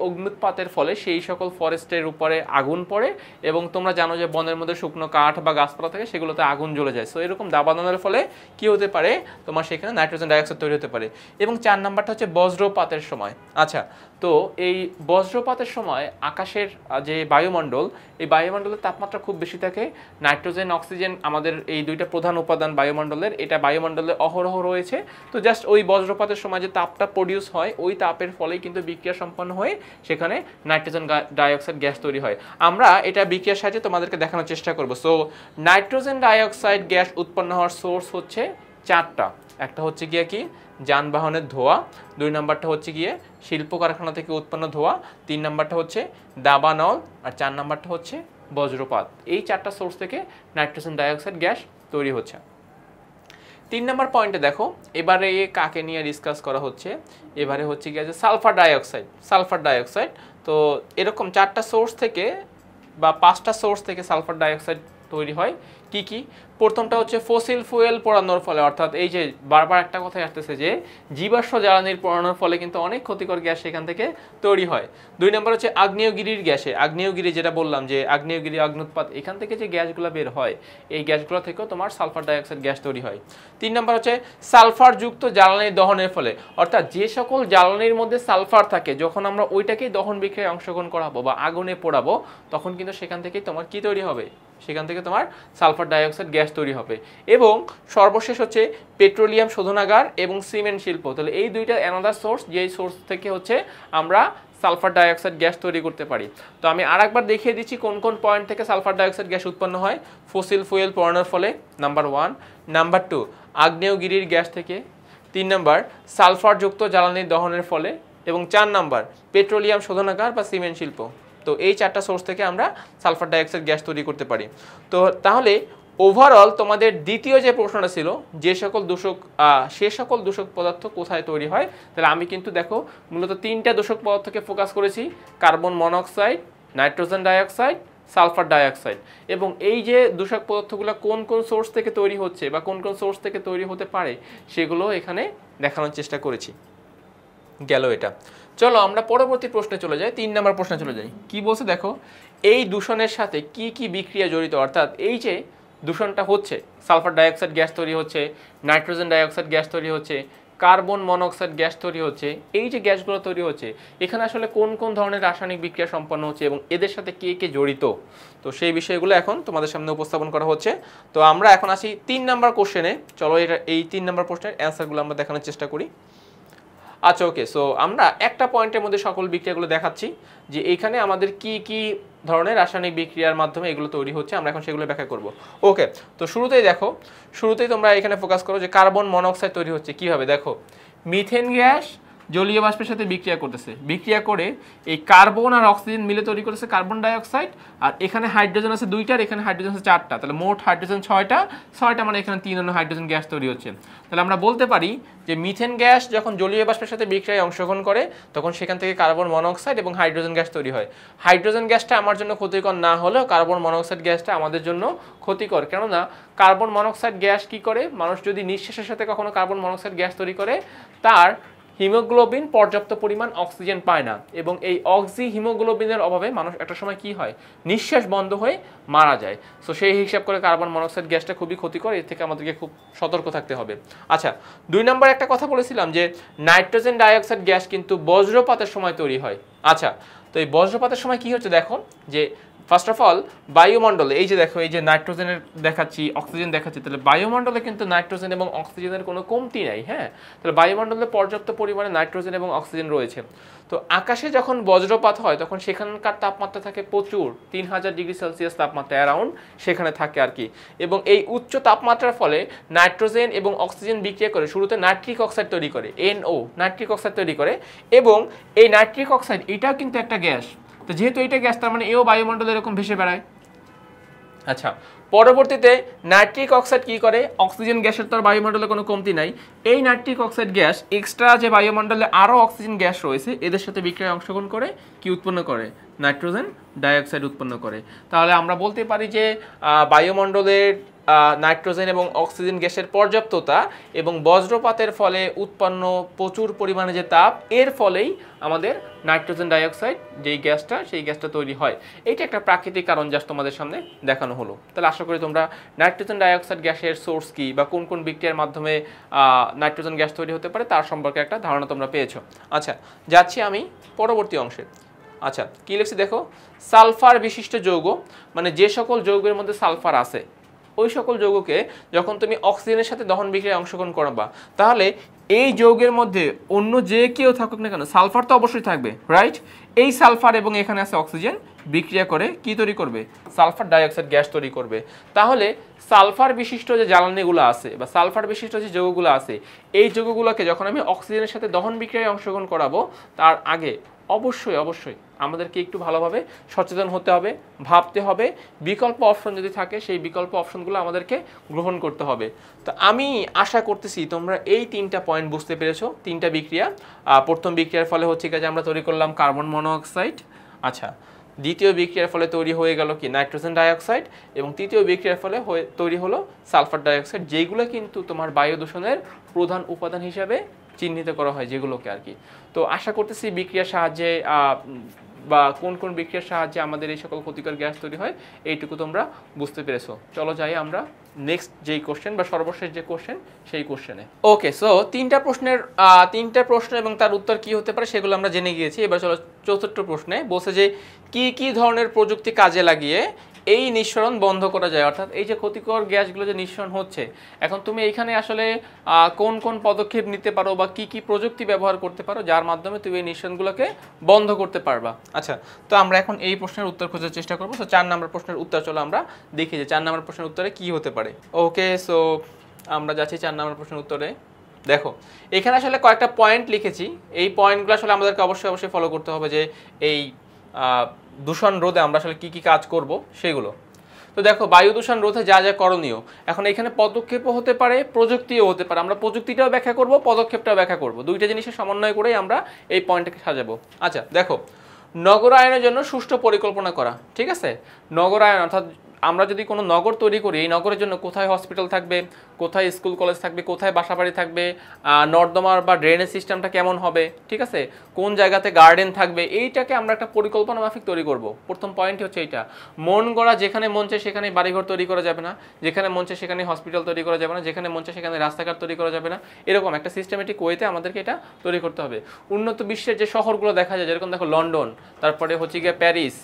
অগ্নুৎপাতের ফলে সেই সকল ফরেস্টের উপরে আগুন পড়ে এবং তোমরা জানো যে বনের মধ্যে শুকনো কাঠ বা গাছপালা থাকে, সেগুলোতে আগুন জ্বলে যায়। সো এরকম দাবানলের ফলে কি হতে পারে? তোমার সেখানে নাইট্রোজেন ডাইঅক্সাইড তৈরি হতে পারে। এবং 4 নাম্বারটা হচ্ছে বজ্রপাতের সময়। আচ্ছা, তো এই বজ্রপাতের সময় আকাশের যে বায়ুমণ্ডল, এই বায়ুমণ্ডলের তাপমাত্রা খুব বেশি থাকে, নাইট্রোজেন অক্সিজেন আমাদের এই 2টা প্রধান উপাদান বায়ুমণ্ডলের, এটা বায়ুমণ্ডলে অহরহ রয়েছে। তো জাস্ট ওই বজ্রপাতের সময় যে তাপটা প্রডিউস হয়, ওই তাপের ফলেই কিন্তু বিক্রিয়া সম্পন্ন হয়ে সেখানে নাইট্রোজেন ডাইঅক্সাইড গ্যাস তৈরি হয়। আমরা এটা বিক্রিয়ার সাহায্যে তোমাদেরকে দেখানোর চেষ্টা করব। সো নাইট্রোজেন ডাইঅক্সাইড গ্যাস উৎপন্ন হওয়ার সোর্স হচ্ছে 4টা। একটা হচ্ছে গিয়ে কি? যানবাহনের ধোঁয়া, 2 নম্বরটা হচ্ছে গিয়ে শিল্প কারখানা থেকে উৎপন্ন ধোঁয়া, 3 নম্বরটা হচ্ছে দাবানল, আর 4 নম্বরটা হচ্ছে বজ্রপাত। এই 4টা সোর্স থেকে নাইট্রোজেন ডাইঅক্সাইড গ্যাস তৈরি হচ্ছে। 3 নম্বর পয়েন্টে দেখো, এবারে কাকে নিয়ে ডিসকাস করা হচ্ছে? এবারে হচ্ছে গিয়ে যে সালফার ডাইঅক্সাইড। তো এরকম 4টা সোর্স থেকে বা 5টা সোর্স থেকে সালফার ডাইঅক্সাইড তৈরি হয়। কি কি? প্রথমটা হচ্ছে ফসিল ফুয়েল পোড়ানোর ফলে, অর্থাৎ এই যে বারবার একটা কথাই আসতেছে যে জীবাশ্ম জ্বালানির পোড়ানোর ফলে কিন্তু অনেক ক্ষতিকর গ্যাস সেখান থেকে তৈরি হয়। 2 নম্বর হচ্ছে আগ্নেয়গিরির গ্যাসে, আগ্নেয়গিরি যেটা বললাম যে আগ্নেয়গিরি অগ্নুৎপাত, এখান থেকে যে গ্যাসগুলো বের হয়, এই গ্যাসগুলো থেকেও তোমার সালফার ডাইঅক্সাইড গ্যাস তৈরি হয়। 3 নম্বর হচ্ছে সালফারযুক্ত জ্বালানি দহনের ফলে, অর্থাৎ যে সকল জ্বালানির মধ্যে সালফার থাকে, যখন আমরা ওইটাকেই দহন বিক্রিয়ায় অংশগ্রহণ করাবো বা আগুনে পোড়াবো, তখন কিন্তু সেখান থেকেই তোমার কি তৈরি হবে? সেখান থেকে তোমার সালফার ডাইঅক্সাইড গ্যাস তৈরি হবে। এবং সর্বশেষ হচ্ছে পেট্রোলিয়াম শোধনাগার এবং সিমেন্ট শিল্প। তাহলে এই 2টা অ্যানাদার সোর্স, যেই সোর্স থেকে হচ্ছে আমরা সালফার ডাইঅক্সাইড গ্যাস তৈরি করতে পারি। তো আমি আরেকবার দেখিয়ে দিচ্ছি কোন কোন পয়েন্ট থেকে সালফার ডাইঅক্সাইড গ্যাস উৎপন্ন হয়। ফসিল ফুয়েল পোড়ানোর ফলে, নাম্বার 1। নাম্বার 2, আগ্নেয়গিরির গ্যাস থেকে। 3 নম্বর, সালফারযুক্ত জ্বালানি দহনের ফলে। এবং 4 নম্বর, পেট্রোলিয়াম শোধনাগার বা সিমেন্ট শিল্প। তো এই 4টা সোর্স থেকে আমরা সালফার ডাইঅক্সাইড গ্যাস তৈরি করতে পারি। তো তাহলে ওভারঅল তোমাদের দ্বিতীয় যে প্রশ্নটা ছিল, সে সকল দূষক পদার্থ কোথায় তৈরি হয়, তাহলে আমি কিন্তু দেখো মূলত 3টা দূষক পদার্থকে ফোকাস করেছি, carbon monoxide, nitrogen dioxide, sulphur dioxide. এবং এই যে দূষক পদার্থগুলো কোন কোন সোর্স থেকে তৈরি হচ্ছে বা কোন কোন সোর্স থেকে তৈরি হতে পারে, সেগুলো এখানে দেখানোর চেষ্টা করেছি। গেল এটা। চলো আমরা পরবর্তী প্রশ্নে চলে যাই, 3 নম্বর প্রশ্নে চলে যাই। কি বলছে দেখো, এই দূষণের সাথে কি কি বিক্রিয়া জড়িত, অর্থাৎ এই যে দূষণটা হচ্ছে, সালফার ডাইঅক্সাইড গ্যাস তৈরি হচ্ছে, নাইট্রোজেন ডাইঅক্সাইড গ্যাস তৈরি হচ্ছে, কার্বন মনোক্সাইড গ্যাস তৈরি হচ্ছে, এই যে গ্যাসগুলো তৈরি হচ্ছে এখানে আসলে কোন কোন ধরনের রাসায়নিক বিক্রিয়া সম্পন্ন হচ্ছে এবং এদের সাথে কে কে জড়িত, তো সেই বিষয়গুলো এখন তোমাদের সামনে উপস্থাপন করা হচ্ছে। তো আমরা এখন আসি 3 নম্বর কোশ্চেনে। চলো এটা এই 3 নম্বর প্রশ্নের অ্যান্সারগুলো আমরা দেখানোর চেষ্টা করি। আচ্ছা ওকে, সো আমরা একটা পয়েন্টের মধ্যে সকল বিক্রিয়াগুলো দেখাচ্ছি যে এইখানে আমাদের কি কি ধরনের রাসায়নিক বিক্রিয়ার মাধ্যমে এগুলো তৈরি হচ্ছে, আমরা এখন সেগুলো ব্যাখ্যা করব। ওকে, তো শুরুতেই দেখো, শুরুতেই তোমরা এখানে ফোকাস করো যে কার্বন মনোক্সাইড তৈরি হচ্ছে কিভাবে। দেখো, মিথেন গ্যাস জলীয় বাষ্পের সাথে বিক্রিয়া করতেছে, বিক্রিয়া করে এই কার্বন আর অক্সিজেন মিলে তৈরি করেছে কার্বন ডাইঅক্সাইড, আর এখানে হাইড্রোজেন আছে 2টা আর এখানে হাইড্রোজেন আছে 4টা, তাহলে মোট হাইড্রোজেন 6টা মানে এখানে 3 অন্য হাইড্রোজেন গ্যাস তৈরি হচ্ছে। তাহলে আমরা বলতে পারি যে মিথেন গ্যাস যখন জলীয় বাষ্পের সাথে বিক্রিয়ায় অংশগ্রহণ করে তখন সেখান থেকে কার্বন মনোক্সাইড এবং হাইড্রোজেন গ্যাস তৈরি হয়। হাইড্রোজেন গ্যাসটা আমার জন্য ক্ষতিকর না হলেও কার্বন মনোক্সাইড গ্যাসটা আমাদের জন্য ক্ষতিকর, কেননা কার্বন মনোক্সাইড গ্যাস কি করে, মানুষ যদি নিঃশ্বাসের সাথে কখনো কার্বন মনোক্সাইড গ্যাস তৈরি করে তার হিমোগ্লোবিন পর্যাপ্ত পরিমাণ অক্সিজেন পায় না এবং এই অক্সি হিমোগ্লোবিনের অভাবে মানুষ একটা সময় কি হয়, নিঃশ্বাস বন্ধ হয়ে মারা যায়। সো সেই হিসাব করে কার্বন মনোক্সাইড গ্যাসটা খুবই ক্ষতিকর, এর থেকে আমাদেরকে খুব সতর্ক থাকতে হবে। আচ্ছা, 2 নম্বর একটা কথা বলেছিলাম যে নাইট্রোজেন ডাইঅক্সাইড গ্যাস কিন্তু বজ্রপাতের সময় তৈরি হয়। আচ্ছা, তো এই বজ্রপাতের সময় কি হচ্ছে দেখো, যে ফার্স্ট অফ অল বায়ুমণ্ডলে এই যে দেখো, এই যে নাইট্রোজেনের দেখাচ্ছি, অক্সিজেন দেখাচ্ছি, তাহলে বায়ুমণ্ডলে কিন্তু নাইট্রোজেন এবং অক্সিজেনের কোনো কমতি নাই। হ্যাঁ, তাহলে বায়ুমণ্ডলে পর্যাপ্ত পরিমাণে নাইট্রোজেন এবং অক্সিজেন রয়েছে। তো আকাশে যখন বজ্রপাত হয় তখন সেখানকার তাপমাত্রা থাকে প্রচুর, 3000 ডিগ্রি সেলসিয়াস তাপমাত্রা অ্যারাউন্ড সেখানে থাকে আর কি। এবং এই উচ্চ তাপমাত্রার ফলে নাইট্রোজেন এবং অক্সিজেন বিক্রিয়া করে শুরুতে নাইট্রিক অক্সাইড তৈরি করে, NO নাইট্রিক অক্সাইড তৈরি করে, এবং এই নাইট্রিক অক্সাইড এটাও কিন্তু একটা গ্যাস। তো যেহেতু এটা গ্যাস তার মানে এও বায়ুমণ্ডলে এরকম ভেসে বেড়ায়। আচ্ছা, পরবর্তীতে নাইট্রিক অক্সাইড কি করে, অক্সিজেন গ্যাসের তো আর বায়ুমণ্ডলে কোনো কমতি নাই, এই নাইট্রিক অক্সাইড গ্যাস এক্সট্রা যে বায়ুমণ্ডলে আরও অক্সিজেন গ্যাস রয়েছে এদের সাথে বিক্রিয়ায় অংশগ্রহণ করে কি উৎপন্ন করে, নাইট্রোজেন ডাইঅক্সাইড উৎপন্ন করে। তাহলে আমরা বলতে পারি যে বায়ুমণ্ডলের নাইট্রোজেন এবং অক্সিজেন গ্যাসের পর্যাপ্ততা এবং বজ্রপাতের ফলে উৎপন্ন প্রচুর পরিমাণে যে তাপ, এর ফলেই আমাদের নাইট্রোজেন ডাইঅক্সাইড যেই গ্যাসটা সেই গ্যাসটা তৈরি হয়। এইটা একটা প্রাকৃতিক কারণ যা তোমাদের সামনে দেখানো হলো। তাহলে আশা করি তোমরা নাইট্রোজেন ডাইঅক্সাইড গ্যাসের সোর্স কি বা কোন কোন বিক্রিয়ার মাধ্যমে নাইট্রোজেন গ্যাস তৈরি হতে পারে তার সম্পর্কে একটা ধারণা তোমরা পেয়েছো। আচ্ছা, যাচ্ছি আমি পরবর্তী অংশে। আচ্ছা, কি লিখছি দেখো, সালফার বিশিষ্ট যৌগ, মানে যে সকল যৌগের মধ্যে সালফার আছে ওই সকল যৌগকে যখন তুমি অক্সিজেনের সাথে দহন বিক্রিয়ায় অংশগ্রহণ করাবা তাহলে এই যৌগের মধ্যে অন্য যে কেউ থাকুক না কেন সালফার তো অবশ্যই থাকবে, রাইট? এই সালফার এবং এখানে আছে অক্সিজেন বিক্রিয়া করে কি তৈরি করবে, সালফার ডাইঅক্সাইড গ্যাস তৈরি করবে। তাহলে সালফার বিশিষ্ট যে জ্বালানিগুলো আছে বা সালফার বিশিষ্ট যে যৌগগুলো আছে এই যৌগগুলোকে যখন আমি অক্সিজেনের সাথে দহন বিক্রিয়ায় অংশগ্রহণ করাবো তার আগে অবশ্যই অবশ্যই আমাদেরকে একটু ভালোভাবে সচেতন হতে হবে, ভাবতে হবে, বিকল্প অপশন যদি থাকে সেই বিকল্প অপশনগুলো আমাদেরকে গ্রহণ করতে হবে। তো আমি আশা করতেছি তোমরা এই 3টা পয়েন্ট বুঝতে পেরেছো। 3টা বিক্রিয়া, প্রথম বিক্রিয়ার ফলে হচ্ছে যে আমরা তৈরি করলাম কার্বন মনোক্সাইড, আচ্ছা, দ্বিতীয় বিক্রিয়ার ফলে তৈরি হয়ে গেল কি নাইট্রোজেন ডাইঅক্সাইড, এবং তৃতীয় বিক্রিয়ার ফলে তৈরি হলো সালফার ডাইঅক্সাইড, যেগুলো কিন্তু তোমার বায়ু দূষণের প্রধান উপাদান হিসাবে চিহ্নিত করা হয় যেগুলোকে আর কি। তো আশা করতেছি বিক্রিয়ার সাহায্যে বা কোন কোন বিক্রিয়ার সাহায্যে আমাদের এই সকল ক্ষতিকর গ্যাস তৈরি হয় এইটুকু তোমরা বুঝতে পেরেছো। চলো যাই আমরা নেক্সট যেই কোশ্চেন বা সর্বশেষ যে কোশ্চেন সেই কোশ্চেনে। ওকে, সো 3টা প্রশ্ন এবং তার উত্তর কি হতে পারে সেগুলো আমরা জেনে গিয়েছি। এবার চলো চতুর্থ প্রশ্নে। বলছে যে কি কি ধরনের প্রযুক্তি কাজে লাগিয়ে এই নিঃসরণ বন্ধ করা যায়, অর্থাৎ এই যে ক্ষতিকর গ্যাসগুলো যে নিঃসরণ হচ্ছে এখন তুমি এইখানে আসলে কোন কোন পদক্ষেপ নিতে পারো বা কি কি প্রযুক্তি ব্যবহার করতে পারো যার মাধ্যমে তুমি এই নিঃসরণগুলোকে বন্ধ করতে পারবা। আচ্ছা, তো আমরা এখন এই প্রশ্নের উত্তর খোঁজার চেষ্টা করবো। সো 4 নম্বর প্রশ্নের উত্তর চলো আমরা দেখি যে 4 নম্বর প্রশ্নের উত্তরে কি হতে পারে। ওকে, সো আমরা যাচ্ছি 4 নম্বর প্রশ্নের উত্তরে। দেখো, এখানে আসলে কয়েকটা পয়েন্ট লিখেছি, এই পয়েন্টগুলো আসলে আমাদেরকে অবশ্যই ফলো করতে হবে যে এই দূষণ রোধে আমরা আসলে কি কি কাজ করব সেগুলো। তো দেখো, বায়ু দূষণ রোধে যা যা করণীয়, এখন এখানে পদক্ষেপও হতে পারে প্রযুক্তিও হতে পারে। আমরা প্রযুক্তিটাও ব্যাখ্যা করব, পদক্ষেপটাও ব্যাখ্যা করব, দুইটা জিনিসের সমন্বয় করেই আমরা এই পয়েন্টটাকে সাজাবো। আচ্ছা দেখো, নগরায়নের জন্য সুষ্ঠু পরিকল্পনা করা, ঠিক আছে? নগরায়ন অর্থাৎ আমরা যদি কোনো নগর তৈরি করি, এই নগরের জন্য কোথায় হসপিটাল থাকবে, কোথায় স্কুল কলেজ থাকবে, কোথায় বাসাবাড়ি থাকবে, নর্দমার বা ড্রেনেজ সিস্টেমটা কেমন হবে, ঠিক আছে, কোন জায়গাতে গার্ডেন থাকবে, এইটাকে আমরা একটা পরিকল্পনা মাফিক তৈরি করব। প্রথম পয়েন্টই হচ্ছে এইটা। মন গড়া যেখানে মন চায় সেখানে বাড়িঘর তৈরি করা যাবে না, যেখানে মন চায় সেখানে হসপিটাল তৈরি করা যাবে না, যেখানে মন চায় সেখানে রাস্তাঘাট তৈরি করা যাবে না। এরকম একটা সিস্টেমেটিক ওয়েতে আমাদেরকে এটা তৈরি করতে হবে। উন্নত বিশ্বের যে শহরগুলো দেখা যায়, যেরকম দেখো লন্ডন, তারপরে হচ্ছে গিয়ে প্যারিস,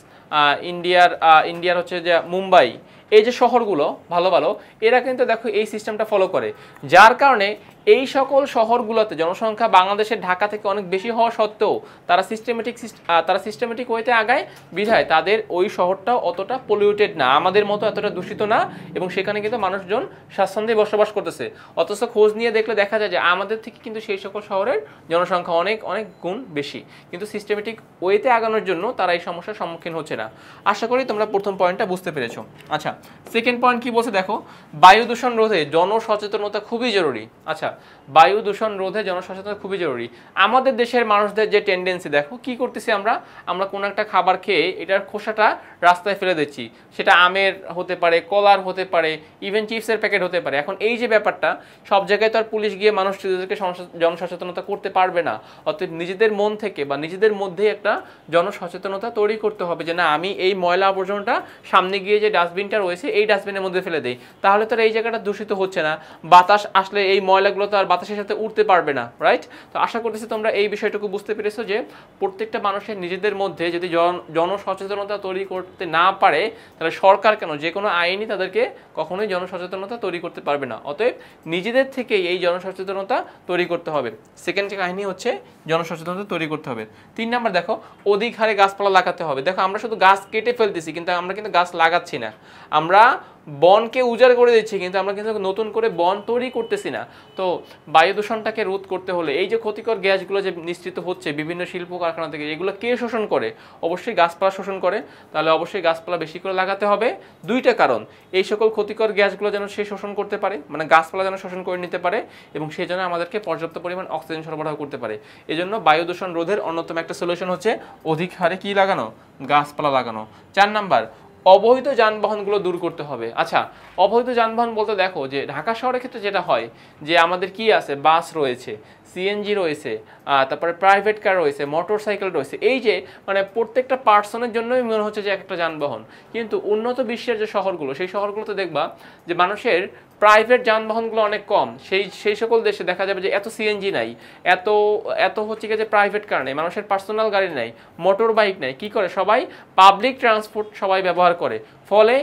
ইন্ডিয়ার হচ্ছে যে মুম্বাই, এই যে শহরগুলো ভালো ভালো, এরা কিন্তু দেখো এই সিস্টেমটা ফলো করে, যার কারণে এই সকল শহরগুলোতে জনসংখ্যা বাংলাদেশের ঢাকা থেকে অনেক বেশি হওয়া সত্ত্বেও তারা সিস্টেমেটিক ওয়েতে আগায়, বিধায় তাদের ওই শহরটাও অতটা পলিউটেড না, আমাদের মতো এতটা দূষিত না, এবং সেখানে কিন্তু মানুষজন স্বাচ্ছন্দ্যে বসবাস করতেছে। অথচ খোঁজ নিয়ে দেখলে দেখা যায় যে আমাদের থেকে কিন্তু সেই সকল শহরের জনসংখ্যা অনেক অনেক গুণ বেশি, কিন্তু সিস্টেমেটিক ওয়েতে আগানোর জন্য তারা এই সমস্যার সম্মুখীন হচ্ছে না। আশা করি তোমরা প্রথম পয়েন্টটা বুঝতে পেরেছো। আচ্ছা, সেকেন্ড পয়েন্ট কি বলছে দেখো, বায়ু দূষণ রোধে জনসচেতনতা খুবই জরুরি। আচ্ছা, বায়ু দূষণ রোধে জনসচেতনতা খুবই জরুরি। আমাদের দেশের মানুষদের যে টেন্ডেন্সি দেখো, কি করতেছি আমরা কোনো একটা খাবার খেয়ে এটার খোসাটা রাস্তায় ফেলে দিচ্ছি, সেটা আমের হতে পারে, কলার হতে পারে, ইভেন চিপসের প্যাকেট হতে পারে। এখন এই যে ব্যাপারটা, সব জায়গায় তো আর পুলিশ গিয়ে মানুষদেরকে জনসচেতনতা করতে পারবে না। অতএব নিজেদের মন থেকে বা নিজেদের মধ্যে একটা জনসচেতনতা তৈরি করতে হবে যে না, আমি এই ময়লা আবর্জনাটা সামনে গিয়ে যে ডাস্টবিনটা রয়েছে এই ডাস্টবিনের মধ্যে ফেলে দেই, তাহলে তো এই জায়গাটা দূষিত হচ্ছে না, বাতাস আসলে এই ময়লাগুলো তো আর বাতাসের সাথে উঠতে পারবে না, রাইট? তো আশা করতেছি তোমরা এই বিষয়টুকু বুঝতে পেরেছো যে প্রত্যেকটা মানুষের নিজেদের মধ্যে যদি জনসচেতনতা তৈরি করতে না পারে, তাহলে সরকার কেন, যে কোনো আইনই তাদেরকে কখনোই জনসচেতনতা তৈরি করতে পারবে না। অতএব নিজেদের থেকেই এই জনসচেতনতা তৈরি করতে হবে। সেকেন্ড যে কাহিনী হচ্ছে জনসচেতনতা তৈরি করতে হবে। 3 নাম্বার দেখো, অধিক হারে গাছপালা লাগাতে হবে। দেখো আমরা শুধু গাছ কেটে ফেলতেছি, কিন্তু আমরা কিন্তু গাছ লাগাচ্ছি না। আমরা বনকে উজাড় করে দিচ্ছি, কিন্তু আমরা কিন্তু নতুন করে বন তৈরি করতেছি না। তো বায়ু দূষণটাকে রোধ করতে হলে এই যে ক্ষতিকর গ্যাসগুলো যে নিঃসৃত হচ্ছে বিভিন্ন শিল্প কারখানা থেকে, এগুলো কে শোষণ করে? অবশ্যই গাছপালা শোষণ করে। তাহলে অবশ্যই গাছপালা বেশি করে লাগাতে হবে। 2টা কারণ, এই সকল ক্ষতিকর গ্যাসগুলো যেন সে শোষণ করতে পারে, মানে গাছপালা যেন শোষণ করে নিতে পারে, এবং সেই জন্য আমাদেরকে পর্যাপ্ত পরিমাণ অক্সিজেন সরবরাহ করতে পারে। এই জন্য বায়ু দূষণ রোধের অন্যতম একটা সলিউশন হচ্ছে অধিক হারে কি লাগানো? গাছপালা লাগানো। 4 নাম্বার, অবৈধ যানবাহনগুলো দূর করতে হবে। আচ্ছা, অবৈধ যানবাহন বলতে দেখো যে ঢাকা শহরের ক্ষেত্রে যেটা হয় যে আমাদের কি আছে, বাস রয়েছে, সিএনজি রয়েছে, তারপরে প্রাইভেট কার রয়েছে, মোটর সাইকেল রয়েছে, এই যে মানে প্রত্যেকটা পার্সনের জন্যই মনে হচ্ছে যে একটা যানবাহন। কিন্তু উন্নত বিশ্বের যে শহরগুলো, সেই শহরগুলোতে দেখবা যে মানুষের প্রাইভেট যানবাহনগুলো অনেক কম। সেই সকল দেশে দেখা যাবে যে এত সিএনজি নাই, এত হচ্ছে কি যে প্রাইভেট কার নেই, মানুষের পার্সোনাল গাড়ি নাই, মোটর বাইক নাই। কি করে? সবাই পাবলিক ট্রান্সপোর্ট সবাই ব্যবহার করে। ফলে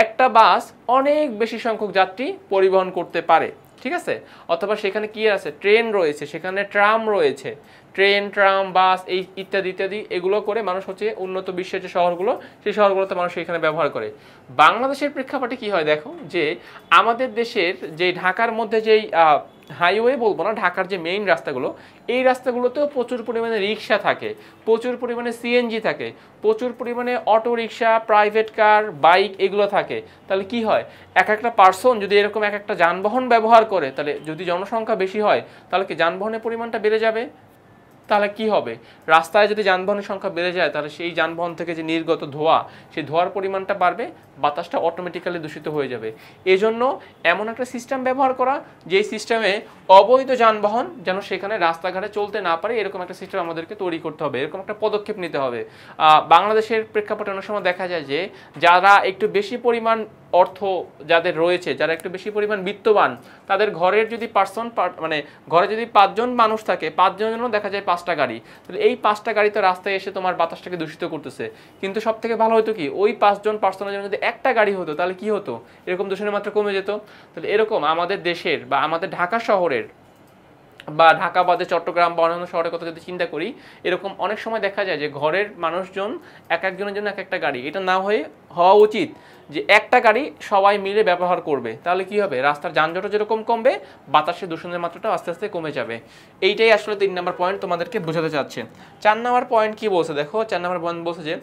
একটা বাস অনেক বেশি সংখ্যক যাত্রী পরিবহন করতে পারে, ঠিক আছে? অথবা সেখানে কি আছে, ট্রেন রয়েছে, সেখানে ট্রাম রয়েছে, ট্রেন, ট্রাম, বাস, এই ইত্যাদি ইত্যাদি, এগুলো করে মানুষ হচ্ছে উন্নত বিশ্বের যে শহরগুলো, সেই শহরগুলোতে মানুষ এখানে ব্যবহার করে। বাংলাদেশের প্রেক্ষাপটে কি হয় দেখো, যে আমাদের দেশের যে ঢাকার মধ্যে যেই হাইওয়ে বলবো না, ঢাকার যে মেইন রাস্তাগুলো, এই রাস্তাগুলোতেও প্রচুর পরিমাণে রিক্সা থাকে, প্রচুর পরিমাণে সিএনজি থাকে, প্রচুর পরিমাণে auto rickshaw, private car, bike, এগুলো থাকে। তাহলে কি হয়, একটা পার্সন যদি এরকম একটা যানবাহন ব্যবহার করে, তাহলে যদি জনসংখ্যা বেশি হয়, তাহলে কি যানবাহনের পরিমাণটা বেড়ে যাবে? তাহলে কি হবে, রাস্তায় যদি যানবাহনের সংখ্যা বেড়ে যায়, তাহলে সেই যানবাহন থেকে যে নির্গত ধোঁয়া, সেই ধোঁয়ার পরিমাণটা বাড়বে, বাতাসটা অটোমেটিক্যালি দূষিত হয়ে যাবে। এজন্য এমন একটা সিস্টেম ব্যবহার করা, যেই সিস্টেমে অবৈধ যানবাহন যেন সেখানে রাস্তাঘাটে চলতে না পারে, এরকম একটা সিস্টেম আমাদেরকে তৈরি করতে হবে, এরকম একটা পদক্ষেপ নিতে হবে। বাংলাদেশের প্রেক্ষাপটে অনেক সময় দেখা যায় যে যারা একটু বেশি পরিমাণ অর্থ যাদের রয়েছে, যারা একটু বেশি পরিমাণ বিত্তবান, তাদের ঘরের যদি মানে ঘরে যদি 5 জন মানুষ থাকে, 5 জনের দেখা যায় 5টা গাড়ি, তাহলে এই 5টা গাড়ি তো রাস্তায় এসে তোমার বাতাসটাকে দূষিত করতেছে। কিন্তু সব থেকে ভালো হতো কি, ওই 5 জন পার্সনের জন্য যদি একটা গাড়ি হতো, তাহলে কি হতো, এরকম দূষণের মাত্রা কমে যেত। তাহলে এরকম আমাদের দেশের বা আমাদের ঢাকা শহরের বা ঢাকা বাদে চট্টগ্রাম বা অন্যান্য শহরের কথা যদি চিন্তা করি, এরকম অনেক সময় দেখা যায় যে ঘরের মানুষজন একজনের জন্য একটা গাড়ি, এটা না হওয়া উচিত যে একটা গাড়ি সবাই মিলে ব্যবহার করবে। তাহলে কি হবে, রাস্তার যানজটও যেরকম কমবে, বাতাসে দূষণের মাত্রাটা আস্তে আস্তে কমে যাবে। এইটাই আসলে 3 নম্বর পয়েন্ট তোমাদেরকে বোঝাতে চাচ্ছে। 4 নম্বর পয়েন্ট কি বলছে দেখো, 4 নম্বর পয়েন্ট বলছে যে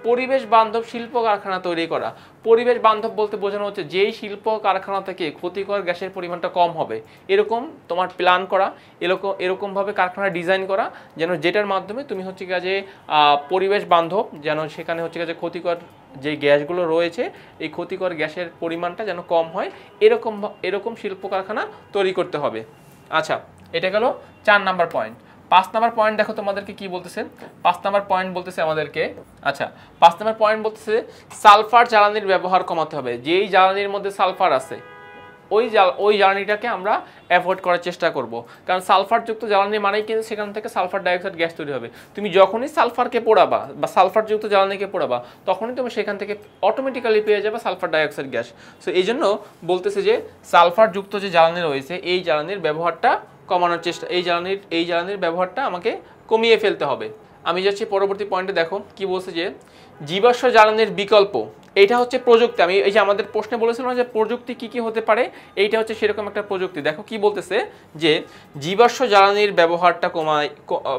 পরিবেশ বান্ধব শিল্প কারখানা তৈরি করা। পরিবেশ বান্ধব বলতে বোঝানো হচ্ছে যেই শিল্প কারখানা থেকে ক্ষতিকর গ্যাসের পরিমাণটা কম হবে এরকম তোমার প্ল্যান করা, এরকমভাবে কারখানা ডিজাইন করা যেন যেটার মাধ্যমে তুমি হচ্ছে কাজে পরিবেশ বান্ধব যেন সেখানে হচ্ছে কাজে ক্ষতিকর যে গ্যাসগুলো রয়েছে এই ক্ষতিকর গ্যাসের পরিমাণটা যেন কম হয় এরকম শিল্প কারখানা তৈরি করতে হবে। আচ্ছা, এটা গেল 4 নাম্বার পয়েন্ট। 5 নাম্বার পয়েন্ট দেখো তোমাদেরকে কি বলতেছে। 5 নাম্বার পয়েন্ট বলতেছে আমাদেরকে, আচ্ছা 5 নাম্বার পয়েন্ট বলতেছে সালফার জ্বালানির ব্যবহার কমাতে হবে। যেই জ্বালানির মধ্যে সালফার আছে ওই জ্বালানিটাকে আমরা অ্যাভয়েড করার চেষ্টা করব, কারণ সালফারযুক্ত জ্বালানি মানেই কিন্তু সেখান থেকে সালফার ডাইঅক্সাইড গ্যাস তৈরি হবে। তুমি যখনই সালফারকে পোড়াবা বা সালফারযুক্ত জ্বালানিকে পোড়াবা তখনই তুমি সেখান থেকে অটোমেটিক্যালি পেয়ে যাবে সালফার ডাইঅক্সাইড গ্যাস। সো এই জন্য বলতেছে যে সালফারযুক্ত যে জ্বালানি রয়েছে এই জ্বালানির ব্যবহারটা কমানোর চেষ্টা, এই জ্বালানির ব্যবহারটা আমাকে কমিয়ে ফেলতে হবে। আমি যাচ্ছি পরবর্তী পয়েন্টে, দেখো কি বলছে যে জীবাশ্ম জ্বালানির বিকল্প। এইটা হচ্ছে প্রযুক্তি। আমি এই যে আমাদের প্রশ্নে বলেছিলাম যে প্রযুক্তি কি কি হতে পারে, এইটা হচ্ছে সেরকম একটা প্রযুক্তি। দেখো কি বলতেছে যে জীবাশ্ম জ্বালানির ব্যবহারটা কমায়।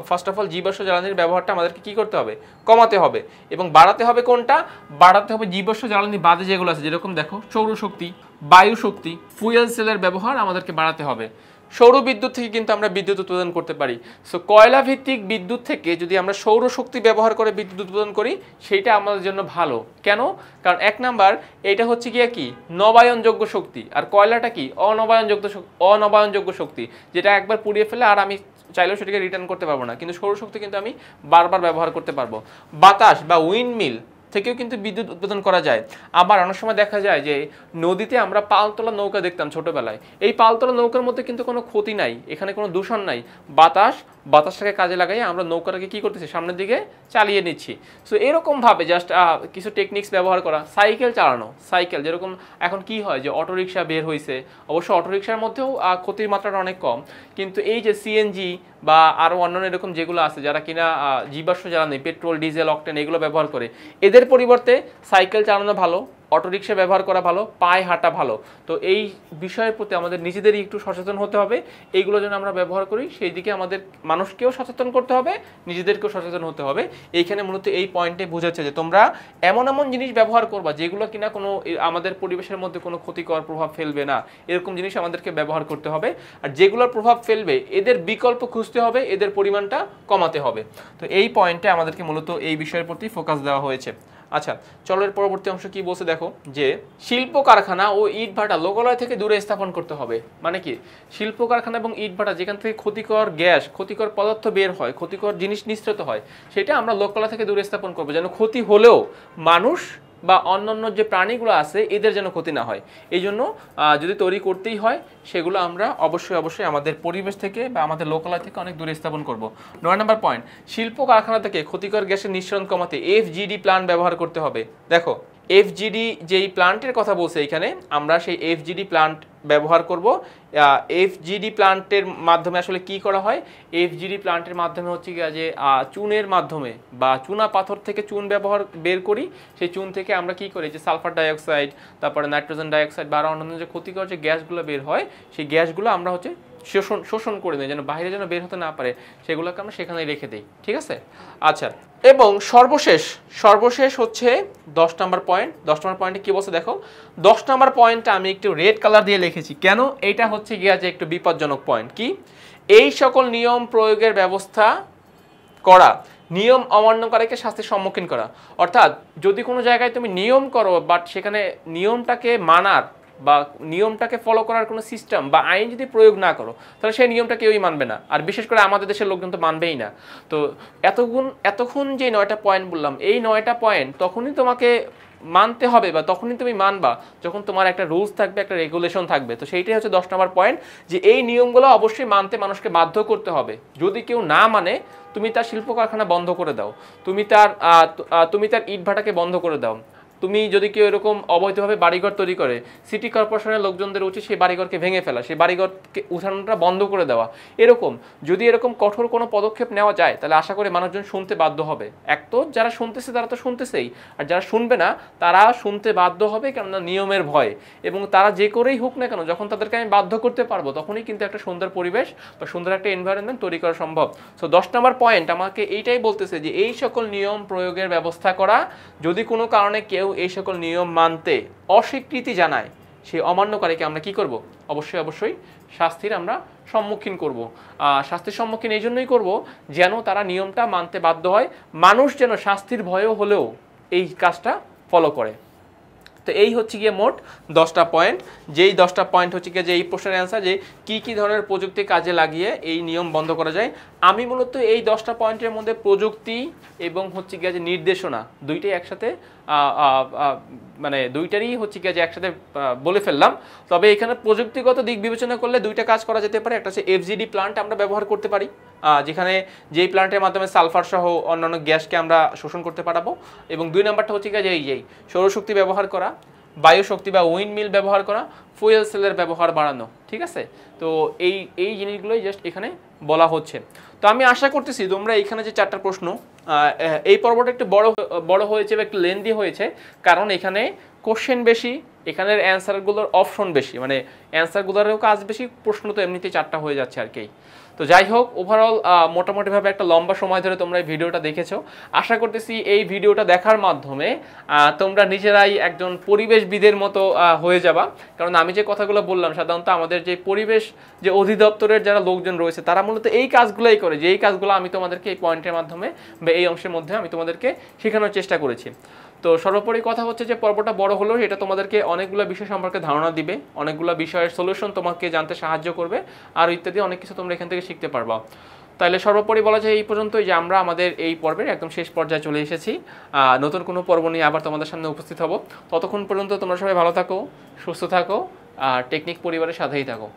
ফার্স্ট অফ অল জীবাশ্ম জ্বালানির ব্যবহারটা আমাদেরকে কি করতে হবে, কমাতে হবে এবং বাড়াতে হবে। কোনটা বাড়াতে হবে? জীবাশ্ম জ্বালানি বাদে যেগুলো আছে, যেরকম দেখো সৌরশক্তি, বায়ু শক্তি, ফুয়েল সেলের ব্যবহার আমাদেরকে বাড়াতে হবে। সৌর বিদ্যুৎ থেকে কিন্তু আমরা বিদ্যুৎ উৎপাদন করতে পারি। সো কয়লা ভিত্তিক বিদ্যুৎ থেকে যদি আমরা সৌরশক্তি ব্যবহার করে বিদ্যুৎ উৎপাদন করি সেইটা আমাদের জন্য ভালো। কেন? কারণ 1 নাম্বার এটা হচ্ছে গিয়ে কি নবায়নযোগ্য শক্তি, আর কয়লাটা কি অনবায়নযোগ্য শক্তি, যেটা একবার পুড়িয়ে ফেলে আর আমি চাইলেও সেটাকে রিটার্ন করতে পারবো না। কিন্তু সৌরশক্তি কিন্তু আমি বারবার ব্যবহার করতে পারবো। বাতাস বা উইন্ডমিল থেকেও কিন্তু বিদ্যুৎ উৎপাদন করা যায়। আবার অনেক সময় দেখা যায় যে নদীতে আমরা পালতোলা নৌকা দেখতাম ছোটবেলায়। এই পালতোলা নৌকার মধ্যে কিন্তু কোনো ক্ষতি নাই, এখানে কোনো দূষণ নাই। বাতাসটাকে কাজে লাগাই আমরা নৌকাটাকে কি করতেছি, সামনের দিকে চালিয়ে নিচ্ছি। সো এরকমভাবে জাস্ট কিছু টেকনিক্স ব্যবহার করা। সাইকেল চালানো, সাইকেল যেরকম এখন কি হয় যে অটোরিকশা বের হয়েছে, অবশ্য অটোরিকশার মধ্যেও ক্ষতির মাত্রাটা অনেক কম, কিন্তু এই যে সিএনজি বা আরও অন্যান্য এরকম যেগুলো আছে যারা কিনা জীবাশ্ম জ্বালানি পেট্রোল, ডিজেল, অকটেন এগুলো ব্যবহার করে, এদের পরিবর্তে সাইকেল চালানো ভালো, অটোরিকশা ব্যবহার করা ভালো, পায়ে হাঁটা ভালো। তো এই বিষয়ের প্রতি আমাদের নিজেদেরই একটু সচেতন হতে হবে। এইগুলো যেন আমরা ব্যবহার করি সেই দিকে আমাদের মানুষকেও সচেতন করতে হবে, নিজেদেরকেও সচেতন হতে হবে। এইখানে মূলত এই পয়েন্টে বোঝাচ্ছে যে তোমরা এমন জিনিস ব্যবহার করবা যেগুলো কিনা কোনো আমাদের পরিবেশের মধ্যে কোনো ক্ষতিকর প্রভাব ফেলবে না, এরকম জিনিস আমাদেরকে ব্যবহার করতে হবে। আর যেগুলোর প্রভাব ফেলবে এদের বিকল্প খুঁজতে হবে, এদের পরিমাণটা কমাতে হবে। তো এই পয়েন্টে আমাদেরকে মূলত এই বিষয়ের প্রতি ফোকাস দেওয়া হয়েছে। আচ্ছা, চলো এর পরবর্তী অংশ কি বলছে দেখো, যে শিল্প কারখানা ও ইটভাটা লোকালয় থেকে দূরে স্থাপন করতে হবে। মানে কি, শিল্প কারখানা এবং ইটভাটা যেখান থেকে ক্ষতিকর গ্যাস, ক্ষতিকর পদার্থ বের হয়, ক্ষতিকর জিনিস নিঃসৃত হয়, সেটা আমরা লোকালয় থেকে দূরে স্থাপন করবো, যেন ক্ষতি হলেও মানুষ বা অন্যান্য যে প্রাণীগুলো আছে এদের যেন ক্ষতি না হয়। এই জন্য যদি তৈরি করতেই হয় সেগুলো আমরা অবশ্যই আমাদের পরিবেশ থেকে বা আমাদের লোকালয় থেকে অনেক দূরে স্থাপন করব। 9 নম্বর পয়েন্ট, শিল্প কারখানা থেকে ক্ষতিকর গ্যাসের নিঃসরণ কমাতে এফজিডি প্ল্যান্ট ব্যবহার করতে হবে। দেখো এফজিডি যেই প্ল্যান্টের কথা বলছে এখানে, আমরা সেই এফজিডি প্ল্যান্ট ব্যবহার করব। এফজিডি প্ল্যান্টের মাধ্যমে আসলে কি করা হয়, এফজিডি প্ল্যান্টের মাধ্যমে হচ্ছে গিয়ে যে চুনের মাধ্যমে বা চুনা পাথর থেকে চুন বের করি, সেই চুন থেকে আমরা কি করি যে সালফার ডাইঅক্সাইড, তারপরে নাইট্রোজেন ডাইঅক্সাইড বা অন্যান্য যে ক্ষতিকর যে গ্যাসগুলো বের হয় সেই গ্যাসগুলো আমরা হচ্ছে শোষণ করে দিই, যেন বাইরে যেন বের হতে না পারে, সেগুলোকে আমরা সেখানে রেখে দিই। ঠিক আছে? আচ্ছা, এবং সর্বশেষ হচ্ছে 10 নম্বর পয়েন্ট। 10 নম্বর পয়েন্টে কি বলছে দেখো, 10 নম্বর পয়েন্টটা আমি একটু রেড কালার দিয়ে লিখেছি। কেন? এইটা হচ্ছে গিয়া যে একটু বিপজ্জনক পয়েন্ট। কি? এই সকল নিয়ম প্রয়োগের ব্যবস্থা করা, নিয়ম অমান্যকারীকে শাস্তির সম্মুখীন করা। অর্থাৎ যদি কোনো জায়গায় তুমি নিয়ম করো বাট সেখানে নিয়মটাকে মানার বা নিয়মটাকে ফলো করার কোনো সিস্টেম বা আইন যদি প্রয়োগ না করো, তাহলে সেই নিয়মটা কেউই মানবে না। আর বিশেষ করে আমাদের দেশের লোকজন তো মানবেই না। তো এতক্ষণ যে 9টা পয়েন্ট বললাম, এই 9টা পয়েন্ট তখনই তোমাকে মানতে হবে বা তখনই তুমি মানবা যখন তোমার একটা রুলস থাকবে, একটা রেগুলেশন থাকবে। তো সেইটাই হচ্ছে 10 নম্বর পয়েন্ট, যে এই নিয়মগুলো অবশ্যই মানতে মানুষকে বাধ্য করতে হবে। যদি কেউ না মানে তুমি তার শিল্প কারখানা বন্ধ করে দাও, তুমি তার ইটভাটাকে বন্ধ করে দাও, তুমি যদি কেউ এরকম অবৈধভাবে বাড়িঘর তৈরি করে, সিটি কর্পোরেশনের লোকজনদের উচিত সেই বাড়িঘরকে ভেঙে ফেলা, সেই বাড়িঘরকে উঠানোটা বন্ধ করে দেওয়া। এরকম যদি এরকম কঠোর কোনো পদক্ষেপ নেওয়া যায় তাহলে আশা করি মানুষজন শুনতে বাধ্য হবে। এক তো যারা শুনতেছে তারা তো শুনতেছেই, আর যারা শুনবে না তারা শুনতে বাধ্য হবে, কেননা নিয়মের ভয়। এবং তারা যে করেই হোক না কেন, যখন তাদেরকে আমি বাধ্য করতে পারবো তখনই কিন্তু একটা সুন্দর পরিবেশ বা সুন্দর একটা এনভায়রনমেন্ট তৈরি করা সম্ভব। সো 10 নম্বর পয়েন্ট আমাকে এইটাই বলতেছে যে এই সকল নিয়ম প্রয়োগের ব্যবস্থা করা। যদি কোনো কারণে কেউ এই সকল নিয়ম মানতে অস্বীকৃতি জানায়, সেই অমান্যকারীকে আমরা কি করব? অবশ্যই শাস্তির আমরা সম্মুখীন করব। শাস্তির সম্মুখীন এই জন্যই করব যেন তারা নিয়মটা মানতে বাধ্য হয়, মানুষ যেন শাস্তির ভয়ও হলেও এই কাজটা ফলো করে। তো এই হচ্ছে গিয়ে মোট 10টা পয়েন্ট, যেই 10টা পয়েন্ট হচ্ছে গিয়ে যে এই প্রশ্নের অ্যান্সার, যে কী ধরনের প্রযুক্তি কাজে লাগিয়ে এই নিয়ম বন্ধ করা যায়। আমি মূলত এই 10টা পয়েন্টের মধ্যে প্রযুক্তি এবং হচ্ছে গিয়ে যে নির্দেশনা দুইটাই একসাথে মানে দুইটারই হচ্ছে গিয়ে যে একসাথে বলে ফেললাম। তবে এখানে প্রযুক্তিগত দিক বিবেচনা করলে দুইটা কাজ করা যেতে পারে। একটা হচ্ছে এফজিডি প্লান্ট আমরা ব্যবহার করতে পারি, যেখানে যেই প্লান্টের মাধ্যমে সালফার সহ অন্যান্য গ্যাসকে আমরা শোষণ করতে পারবো। এবং 2 নাম্বারটা হচ্ছে গিয়ে যে এই সৌরশক্তি ব্যবহার করা, বায়ুশক্তি বা উইন্ড মিল ব্যবহার করা, ফুয়েল সেলের ব্যবহার বাড়ানো। ঠিক আছে, তো এই জিনিসগুলোই জাস্ট এখানে বলা হচ্ছে। তো আমি আশা করতেছি তোমরা এইখানে যে 4টা প্রশ্ন, এই পর্বটা একটু বড় হয়েছে বা একটু লেন্দি হয়েছে, কারণ এখানে কোশ্চেন বেশি, এখানের অ্যান্সারগুলোর অপশন বেশি, মানে অ্যান্সারগুলোরও কাজ বেশি, প্রশ্ন তো এমনিতেই 4টা হয়ে যাচ্ছে আর কি। তো যাই হোক, ওভারঅল মোটামুটিভাবে একটা লম্বা সময় ধরে তোমরা এই ভিডিওটা দেখেছো। আশা করতেছি এই ভিডিওটা দেখার মাধ্যমে তোমরা নিজেরাই একজন পরিবেশবিদের মতো হয়ে যাবা। কারণ আমি যে কথাগুলো বললাম, সাধারণত আমাদের যে পরিবেশ যে অধিদপ্তরের যারা লোকজন রয়েছে তারা মূলত এই কাজগুলোই করে, যে এই কাজগুলো আমি তোমাদেরকে এই পয়েন্টের মাধ্যমে বা এই অংশের মধ্যে আমি তোমাদেরকে শেখানোর চেষ্টা করেছি। তো সর্বোপরি কথা হচ্ছে যে পর্বটা বড় হলেও এটা তোমাদেরকে অনেকগুলো বিষয় সম্পর্কে ধারণা দিবে, অনেকগুলো বিষয়ের সলিউশন তোমাকে জানতে সাহায্য করবে, আর ইত্যাদি অনেক কিছু তোমরা এখান থেকে শিখতে পারবা। তাহলে সর্বোপরি বলা যায় এই পর্যন্তই, যে আমরা আমাদের এই পর্বের একদম শেষ পর্যায়ে চলে এসেছি। নতুন কোনো পর্ব নিয়ে আবার তোমাদের সামনে উপস্থিত হব। ততক্ষণ পর্যন্ত তোমরা সবাই ভালো থাকো, সুস্থ থাকো, আর টেকনিক পরিবারের সাথেই থাকো।